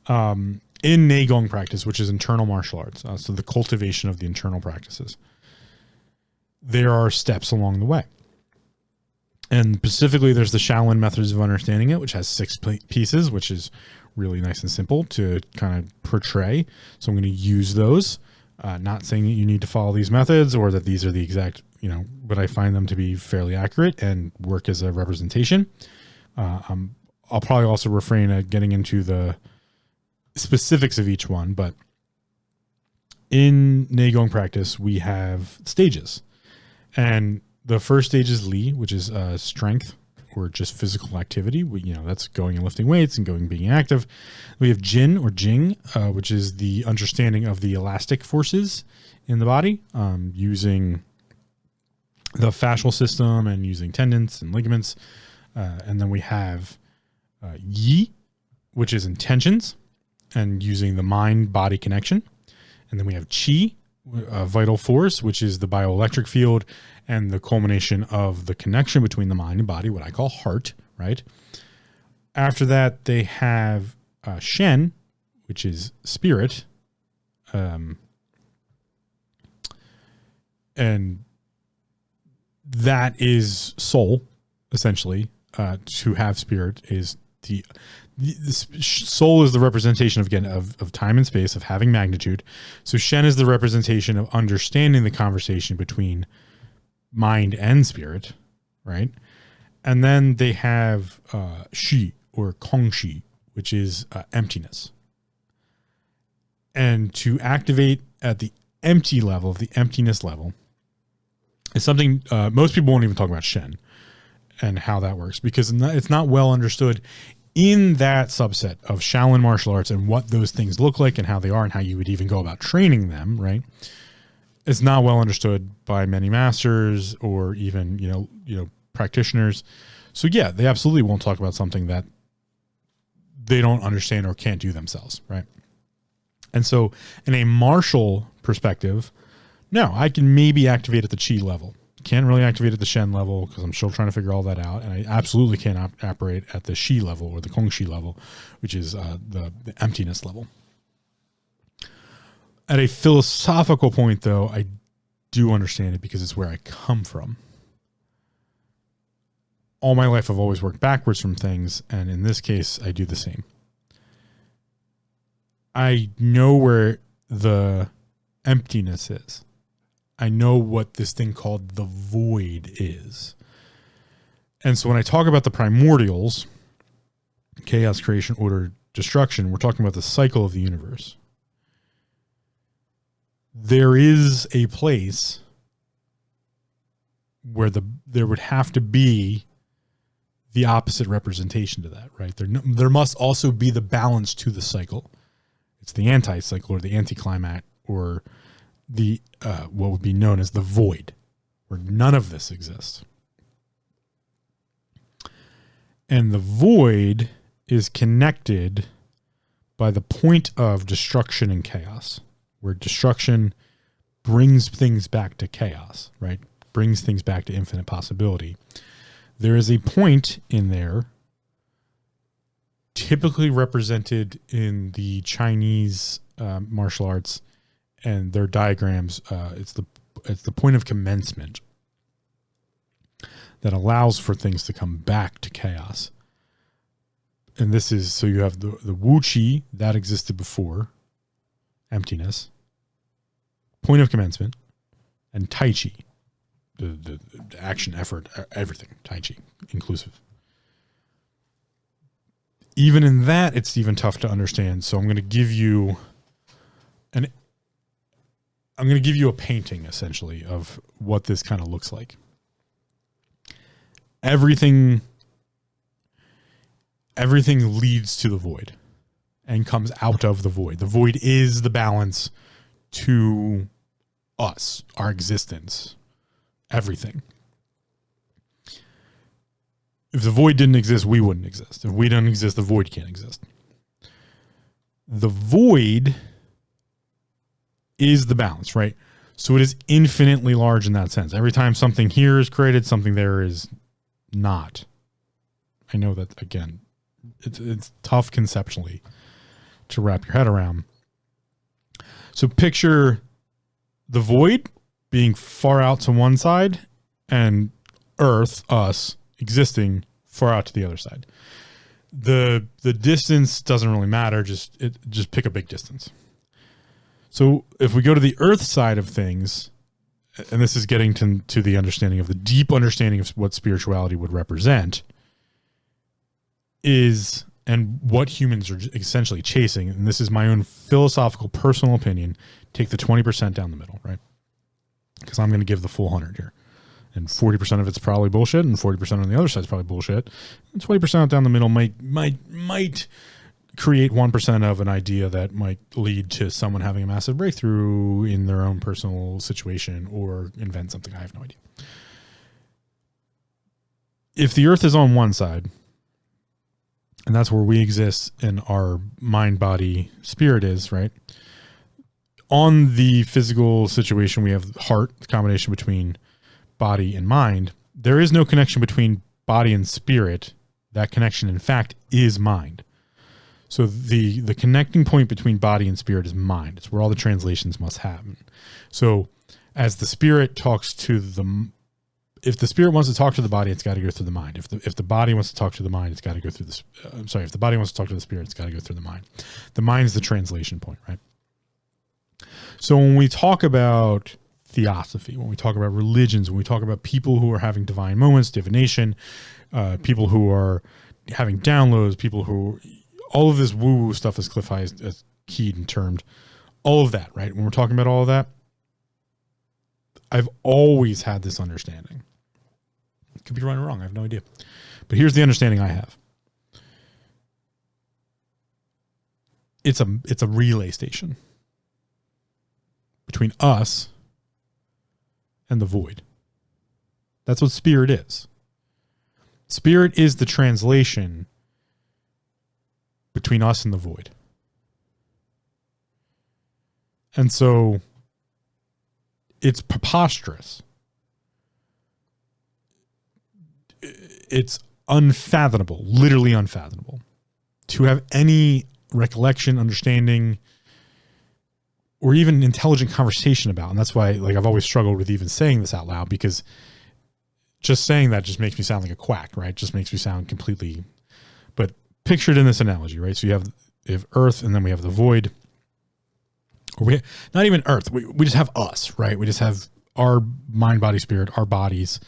Speaker 1: In Neigong practice, which is internal martial arts, so the cultivation of the internal practices, there are steps along the way. And specifically, there's the Shaolin methods of understanding it, which has 6 pieces, which is really nice and simple to kind of portray. So I'm going to use those. Not saying that you need to follow these methods or that these are the exact, but I find them to be fairly accurate and work as a representation. I'll probably also refrain at getting into the specifics of each one, but in Neigong practice, we have stages. And the first stage is Li, which is strength or just physical activity. That's going and lifting weights and being active. We have Jin or Jing, which is the understanding of the elastic forces in the body, using the fascial system and using tendons and ligaments. And then we have Yi, which is intentions and using the mind-body connection. And then we have Qi, vital force, which is the bioelectric field and the culmination of the connection between the mind and body, what I call heart, right? After that, they have Shen, which is spirit. And that is soul, essentially. To have spirit is the soul is the representation of time and space, of having magnitude. So Shen is the representation of understanding the conversation between mind and spirit, right? And then they have Shi or Kongshi, which is emptiness. And to activate at the empty level, the emptiness level, is something most people won't even talk about Shen and how that works because it's not well understood in that subset of Shaolin martial arts and what those things look like and how they are and how you would even go about training them, right? It's not well understood by many masters or even, practitioners. So yeah, they absolutely won't talk about something that they don't understand or can't do themselves, right? And so in a martial perspective, no, I can maybe activate at the Qi level. Can't really activate at the Shen level because I'm still trying to figure all that out. And I absolutely can't operate at the Shi level or the Kongshi level, which is the emptiness level. At a philosophical point, though, I do understand it because it's where I come from. All my life, I've always worked backwards from things. And in this case, I do the same. I know where the emptiness is. I know what this thing called the void is. And so when I talk about the primordials, chaos, creation, order, destruction, we're talking about the cycle of the universe. There is a place where there would have to be the opposite representation to that, right? There must also be the balance to the cycle. It's the anti-cycle or the anticlimax or the what would be known as the void, where none of this exists. And the void is connected by the point of destruction and chaos, where destruction brings things back to chaos, right? Brings things back to infinite possibility. There is a point in there, typically represented in the Chinese martial arts and their diagrams. It's the point of commencement that allows for things to come back to chaos. And this is, so you have the Wu Qi that existed before, emptiness, point of commencement, and Tai Chi, the action, effort, everything, Tai Chi, inclusive. Even in that, it's even tough to understand. So I'm going to give you a painting, essentially, of what this kind of looks like. Everything leads to the void and comes out of the void. The void is the balance to us, our existence, everything. If the void didn't exist, we wouldn't exist. If we don't exist, the void can't exist. The void is the balance, right? So it is infinitely large in that sense. Every time something here is created, something there is not. I know that, again, it's tough conceptually to wrap your head around. So picture the void being far out to one side and Earth, us, existing far out to the other side. The distance doesn't really matter. Just pick a big distance. So if we go to the Earth side of things, and this is getting to the understanding of the deep understanding of what spirituality would represent, is, and what humans are essentially chasing, and this is my own philosophical personal opinion, take the 20% down the middle, right? Because I'm going to give the full 100 here. And 40% of it's probably bullshit, and 40% on the other side is probably bullshit. And 20% down the middle might create 1% of an idea that might lead to someone having a massive breakthrough in their own personal situation or invent something. I have no idea. If the Earth is on one side, and that's where we exist and our mind, body, spirit is, right? On the physical situation, we have heart, the combination between body and mind. There is no connection between body and spirit. That connection, in fact, is mind. So the connecting point between body and spirit is mind. It's where all the translations must happen. So as the spirit talks to if the spirit wants to talk to the body, it's got to go through the mind. If the body wants to talk to the mind, it's got to go through this. If the body wants to talk to the spirit, it's got to go through the mind. The mind's the translation point, right? So when we talk about theosophy, when we talk about religions, when we talk about people who are having divine moments, divination, people who are having downloads, people who, all of this woo-woo stuff, as Cliff High has keyed and termed, all of that, right? When we're talking about all of that, I've always had this understanding. It could be right or wrong. I have no idea. But here's the understanding I have. It's a relay station between us and the void. That's what spirit is. Spirit is the translation between us and the void. And so it's preposterous. It's unfathomable, literally unfathomable, to have any recollection, understanding, or even intelligent conversation about. And that's why, like, I've always struggled with even saying this out loud, because just saying that just makes me sound like a quack, right? Just makes me sound completely, but picture it in this analogy, right? So you have Earth, and then we have the void, or not even Earth. We just have us, right? We just have our mind, body, spirit, our bodies,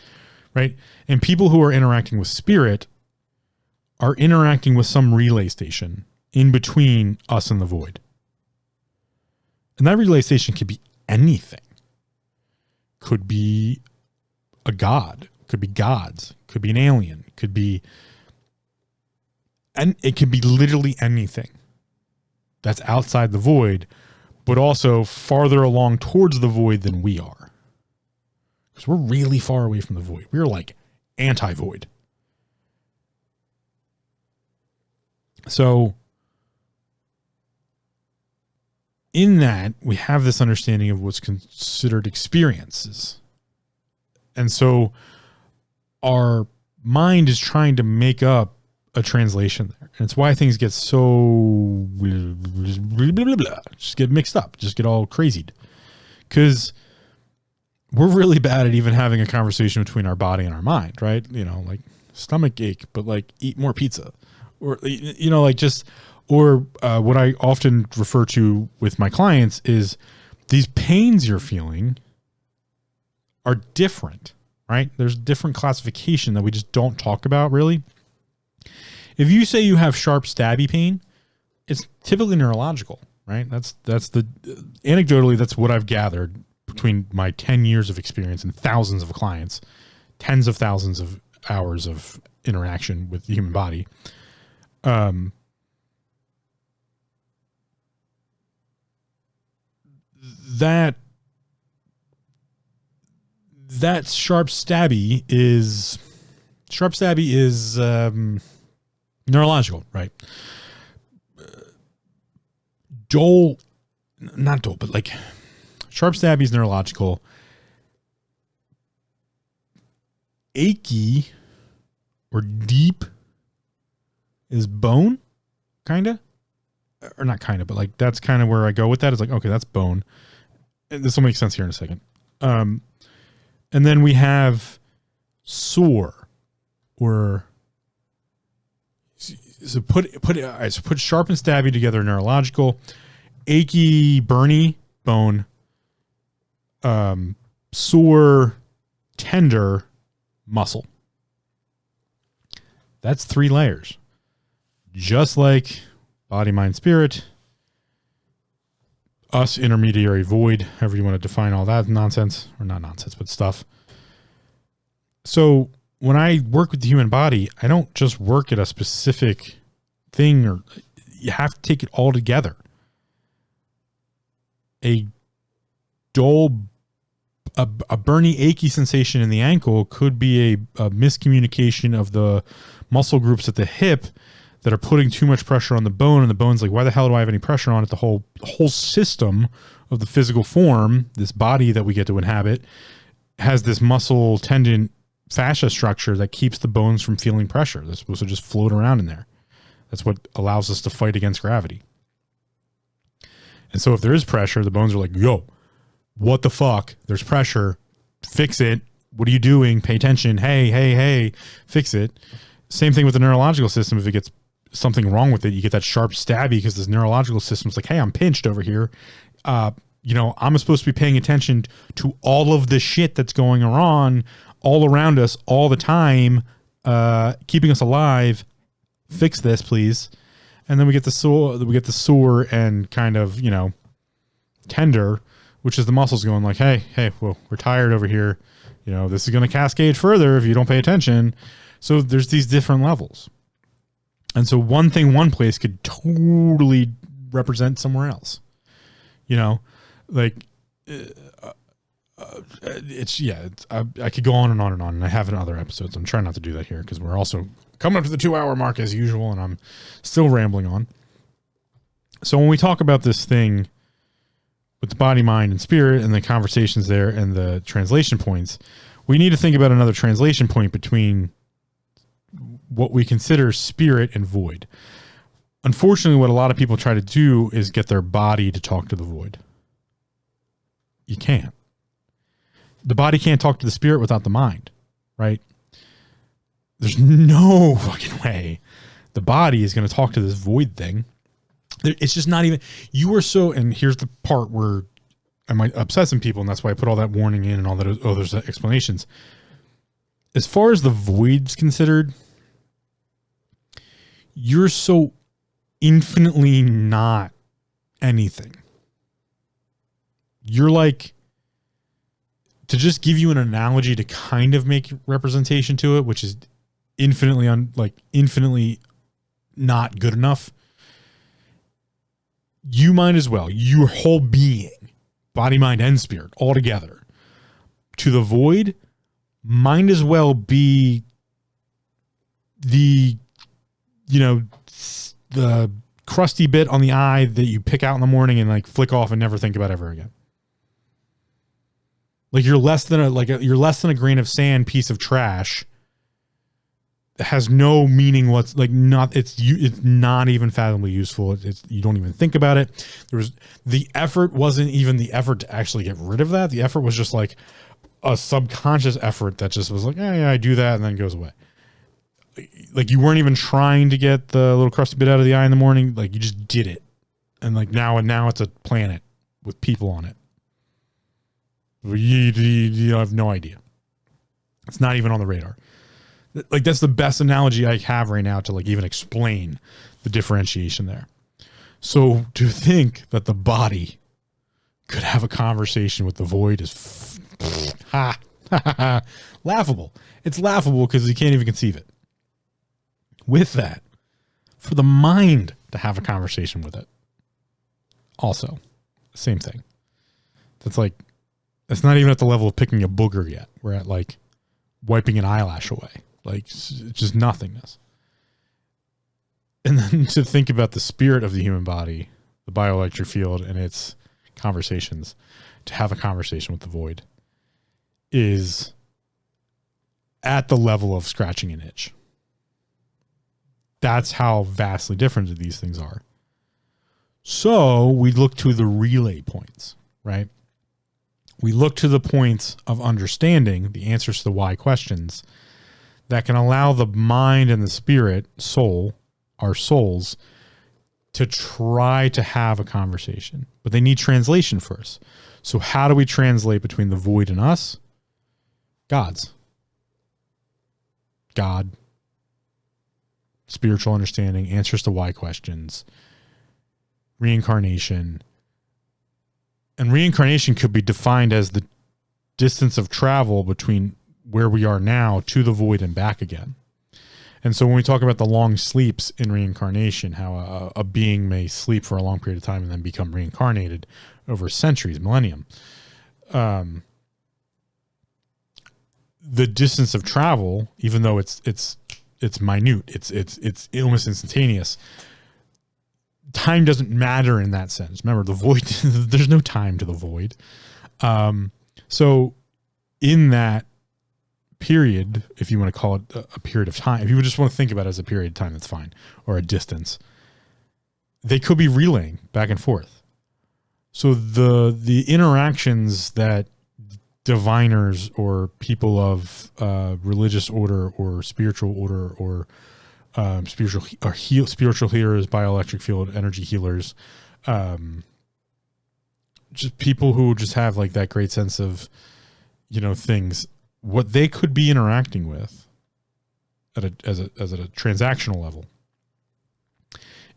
Speaker 1: right? And people who are interacting with spirit are interacting with some relay station in between us and the void. And that relay station could be anything. Could be a god, could be gods, could be an alien, could be, and it could be literally anything that's outside the void, but also farther along towards the void than we are. Because we're really far away from the void. We're like anti-void. So in that, we have this understanding of what's considered experiences. And so our mind is trying to make up a translation there. And it's why things get so just get mixed up, just get all crazied. Because we're really bad at even having a conversation between our body and our mind, right? You know, like stomach ache, but like eat more pizza, or, you know, like just, or what I often refer to with my clients is these pains you're feeling are different, right? There's different classification that we just don't talk about really. If you say you have sharp stabby pain, it's typically neurological, right? That's the anecdotally, that's what I've gathered between my 10 years of experience and thousands of clients, tens of thousands of hours of interaction with the human body. That sharp stabby is neurological, right? Not dull, but like sharp stabby is neurological. Achy or deep is bone, kind of, or not kind of, but like that's kind of where I go with that. It's like, okay, that's bone. And this will make sense here in a second. And then we have sore, or so put sharp and stabby together, neurological, achy, burny, bone, sore, tender, muscle. That's 3 layers. Just like body, mind, spirit, us, intermediary, void, however you want to define all that nonsense, or not nonsense, but stuff. So when I work with the human body, I don't just work at a specific thing, or you have to take it all together. A dull, a burny, achy sensation in the ankle could be a miscommunication of the muscle groups at the hip that are putting too much pressure on the bone, and the bone's like, why the hell do I have any pressure on it? The whole system of the physical form, this body that we get to inhabit, has this muscle, tendon, fascia structure that keeps the bones from feeling pressure. They're supposed to just float around in there. That's what allows us to fight against gravity. And so if there is pressure, the bones are like, yo, what the fuck? There's pressure. Fix it. What are you doing? Pay attention. Hey, fix it. Same thing with the neurological system. If it gets something wrong with it, you get that sharp stabby because this neurological system's like, hey, I'm pinched over here. You know, I'm supposed to be paying attention to all of the shit that's going on all around us all the time, keeping us alive. Fix this, please. And then we get the sore and kind of, you know, tender, which is the muscles going like, hey, well, we're tired over here. You know, this is going to cascade further if you don't pay attention. So there's these different levels. And so one thing one place could totally represent somewhere else. You know, like I could go on and on and on, and I have in other episodes. I'm trying not to do that here because we're also coming up to the 2-hour mark as usual, and I'm still rambling on. So when we talk about this thing with the body, mind, and spirit, and the conversations there and the translation points, we need to think about another translation point between what we consider spirit and void. Unfortunately, what a lot of people try to do is get their body to talk to the void. You can't. The body can't talk to the spirit without the mind, right? There's no fucking way the body is going to talk to this void thing. It's just not even, you are so, and here's the part where I might upset some people, and that's why I put all that warning in and all that other explanations. As far as the void's considered, you're so infinitely not anything. You're like, to just give you an analogy to kind of make representation to it, which is infinitely infinitely not good enough. You might as well, your whole being, body, mind, and spirit all together, to the void, might as well be the, you know, the crusty bit on the eye that you pick out in the morning and like flick off and never think about ever again. Like you're less than a grain of sand piece of trash has no meaning. What's like not it's not even fathomably useful. It's you don't even think about it. The effort wasn't even the effort to actually get rid of that. The effort was just like a subconscious effort that just was like, yeah, I do that, and then goes away. Like you weren't even trying to get the little crusty bit out of the eye in the morning. Like you just did it, and like now it's a planet with people on it. You have no idea. It's not even on the radar. Like that's the best analogy I have right now to like even explain the differentiation there. So to think that the body could have a conversation with the void is laughable. It's laughable because you can't even conceive it. With that, for the mind to have a conversation with it, also, same thing. That's not even at the level of picking a booger yet. We're at like wiping an eyelash away. Like it's just nothingness. And then to think about the spirit of the human body, the bioelectric field and its conversations, to have a conversation with the void is at the level of scratching an itch. That's how vastly different these things are. So we look to the relay points, right? We look to the points of understanding, the answers to the why questions that can allow the mind and the spirit, soul, our souls, to try to have a conversation. But they need translation first. So how do we translate between the void and us? God, spiritual understanding, answers to why questions, reincarnation. And reincarnation could be defined as the distance of travel between where we are now to the void and back again. And so when we talk about the long sleeps in reincarnation, how a being may sleep for a long period of time and then become reincarnated over centuries, millennium, the distance of travel, even though it's minute, it's almost instantaneous. Time doesn't matter in that sense. Remember, the void, there's no time to the void. So in that period, if you want to call it a period of time, if you just want to think about it as a period of time, that's fine, or a distance, they could be relaying back and forth. So the interactions that diviners or people of religious order or spiritual order or spiritual healers, bioelectric field energy healers, just people who just have like that great sense of, things, what they could be interacting with as a transactional level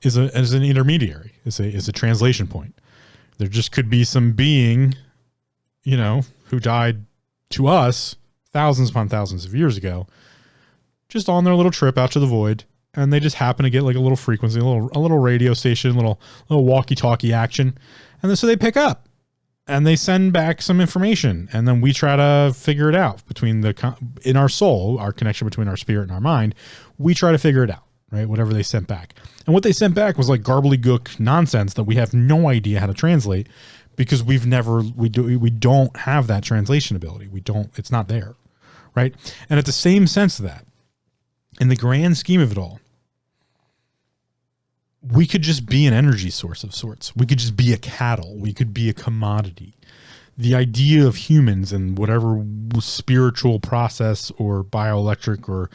Speaker 1: is an intermediary, is a translation point. There just could be some being, who died to us thousands upon thousands of years ago, just on their little trip out to the void, and they just happen to get like a little frequency, a little radio station, little walkie-talkie action, and then so they pick up and they send back some information, and then we try to figure it out in our soul, our connection between our spirit and our mind. We try to figure it out, right? Whatever they sent back, and what they sent back was like garbly-gook nonsense that we have no idea how to translate because we don't have that translation ability. It's not there, right? And at the same sense of that, in the grand scheme of it all, we could just be an energy source of sorts. We could just be a cattle. We could be a commodity. The idea of humans and whatever spiritual process or bioelectric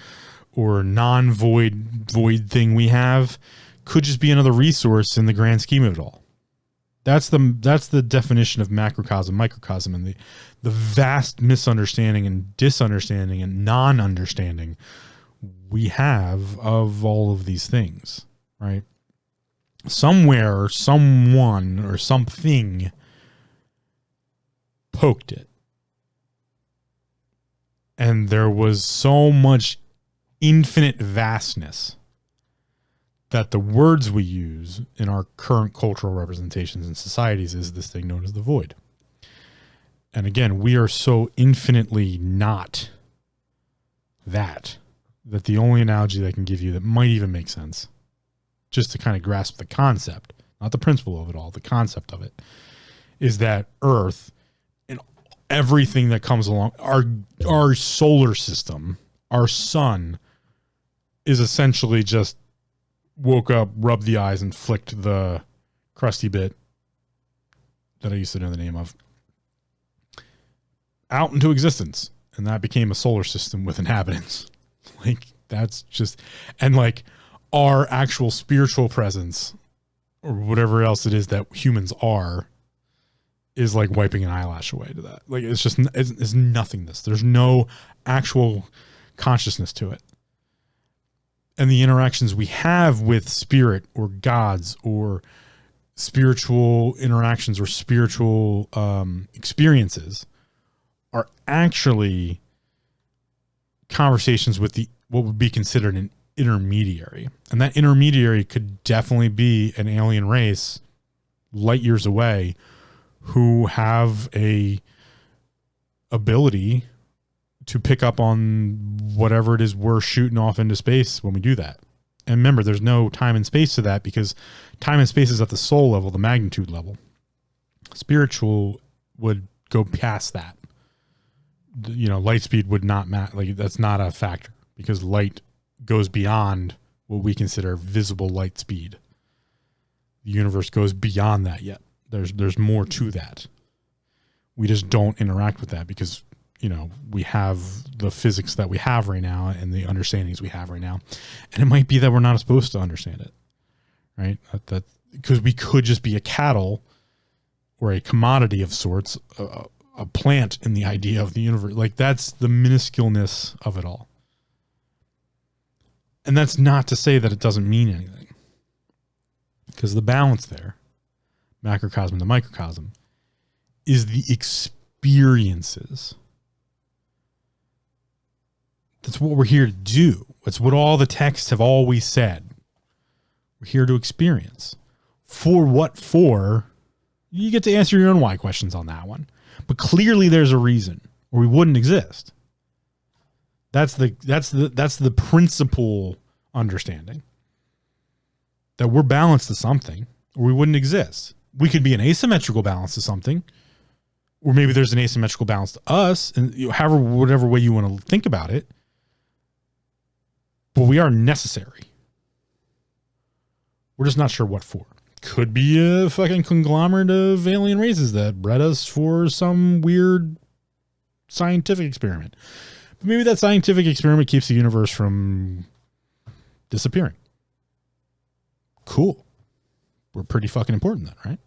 Speaker 1: or non-void thing we have could just be another resource in the grand scheme of it all. That's the definition of macrocosm, microcosm, and the vast misunderstanding and disunderstanding and non-understanding we have of all of these things, right? Somewhere, someone or something poked it. And there was so much infinite vastness that the words we use in our current cultural representations and societies is this thing known as the void. And again, we are so infinitely not that the only analogy that I can give you that might even make sense, just to kind of grasp the concept, not the principle of it all, the concept of it, is that Earth and everything that comes along, our solar system, our sun, is essentially just woke up, rubbed the eyes, and flicked the crusty bit that I used to know the name of out into existence. And that became a solar system with inhabitants. Like, that's just, and like our actual spiritual presence or whatever else it is that humans are is like wiping an eyelash away to that. Like, it's just, it's nothingness. There's no actual consciousness to it. And the interactions we have with spirit or gods or spiritual interactions or spiritual experiences are actually conversations with what would be considered an intermediary. And that intermediary could definitely be an alien race light years away who have a ability to pick up on whatever it is we're shooting off into space when we do that. And remember, there's no time and space to that because time and space is at the soul level, the magnitude level. Spiritual would go past that. You know, light speed would not matter. Like, that's not a factor because light goes beyond what we consider visible light speed. The universe goes beyond that yet. There's more to that. We just don't interact with that because, you know, we have the physics that we have right now and the understandings we have right now. And it might be that we're not supposed to understand it, right? That because we could just be a cattle or a commodity of sorts, a plant in the idea of the universe. Like, that's the minusculeness of it all. And that's not to say that it doesn't mean anything. Because the balance there, macrocosm to microcosm, is the experiences. That's what we're here to do. It's what all the texts have always said. We're here to experience. For what for? You get to answer your own why questions on that one. But clearly there's a reason, or we wouldn't exist. That's the principal understanding. That we're balanced to something, or we wouldn't exist. We could be an asymmetrical balance to something, or maybe there's an asymmetrical balance to us, and however, whatever way you want to think about it. But we are necessary. We're just not sure what for. Could be a fucking conglomerate of alien races that bred us for some weird scientific experiment. But maybe that scientific experiment keeps the universe from disappearing. Cool. We're pretty fucking important then, right?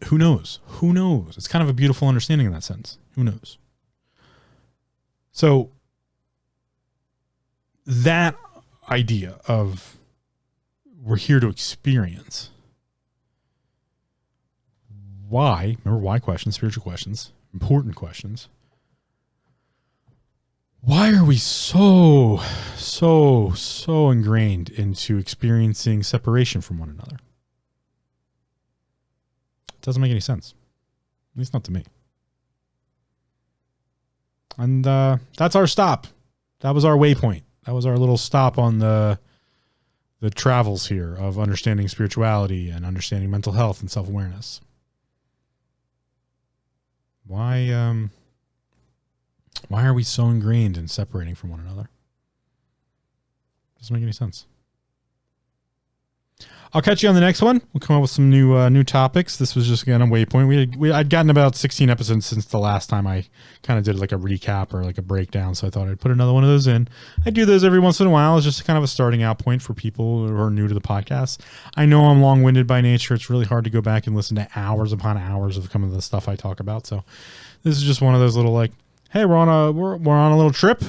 Speaker 1: Who knows? Who knows? It's kind of a beautiful understanding in that sense. Who knows? So that idea of we're here to experience. Why? Remember why questions, spiritual questions, important questions. Why are we so ingrained into experiencing separation from one another? It doesn't make any sense. At least not to me. And that's our stop. That was our waypoint. That was our little stop on the travels here of understanding spirituality and understanding mental health and self-awareness. Why are we so ingrained in separating from one another? Doesn't make any sense. I'll catch you on the next one. We'll come up with some new topics. This was just again a waypoint. I'd gotten about 16 episodes since the last time I kind of did like a recap or like a breakdown. So I thought I'd put another one of those in. I do those every once in a while. It's just kind of a starting out point for people who are new to the podcast. I know I'm long-winded by nature. It's really hard to go back and listen to hours upon hours of some of the stuff I talk about. So this is just one of those little like, hey, we're on a little trip.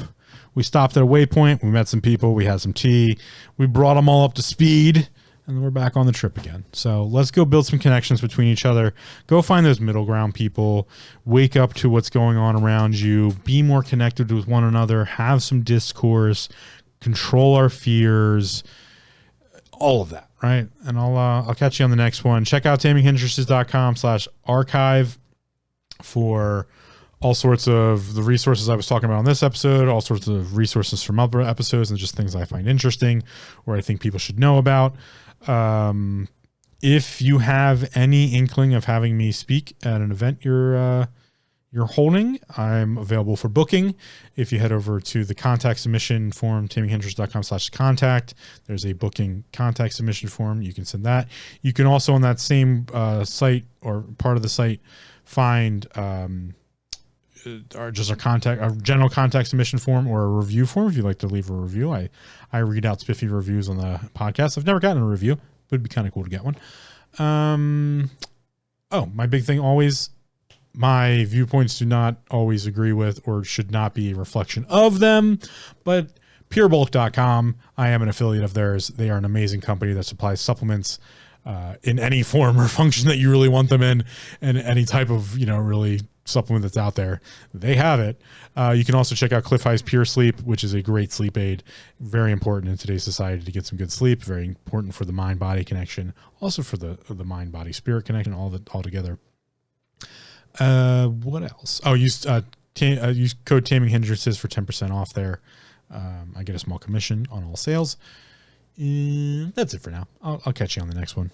Speaker 1: We stopped at a waypoint. We met some people. We had some tea. We brought them all up to speed. And we're back on the trip again. So let's go build some connections between each other. Go find those middle ground people. Wake up to what's going on around you. Be more connected with one another. Have some discourse. Control our fears. All of that, right? And I'll catch you on the next one. Check out taminghindrances.com/archive for all sorts of the resources I was talking about on this episode, all sorts of resources from other episodes, and just things I find interesting or I think people should know about. If you have any inkling of having me speak at an event you're you're holding. I'm available for booking. If you head over to the contact submission form, taminghindrance.com/contact, there's a booking contact submission form. You can send that. You can also on that same site or part of the site find our general contact submission form or a review form if you'd like to leave a review. I read out spiffy reviews on the podcast. I've never gotten a review, but it'd be kind of cool to get one. My big thing always, my viewpoints do not always agree with or should not be a reflection of them, but purebulk.com, I am an affiliate of theirs. They are an amazing company that supplies supplements in any form or function that you really want them in, and any type of, really supplement that's out there. They have it. You can also check out Cliff High's Pure Sleep, which is a great sleep aid. Very important in today's society to get some good sleep. Very important for the mind-body connection. Also for the mind-body-spirit connection, all together. What else? Oh, use code Taming Hindrances for 10% off there. I get a small commission on all sales. And that's it for now. I'll catch you on the next one.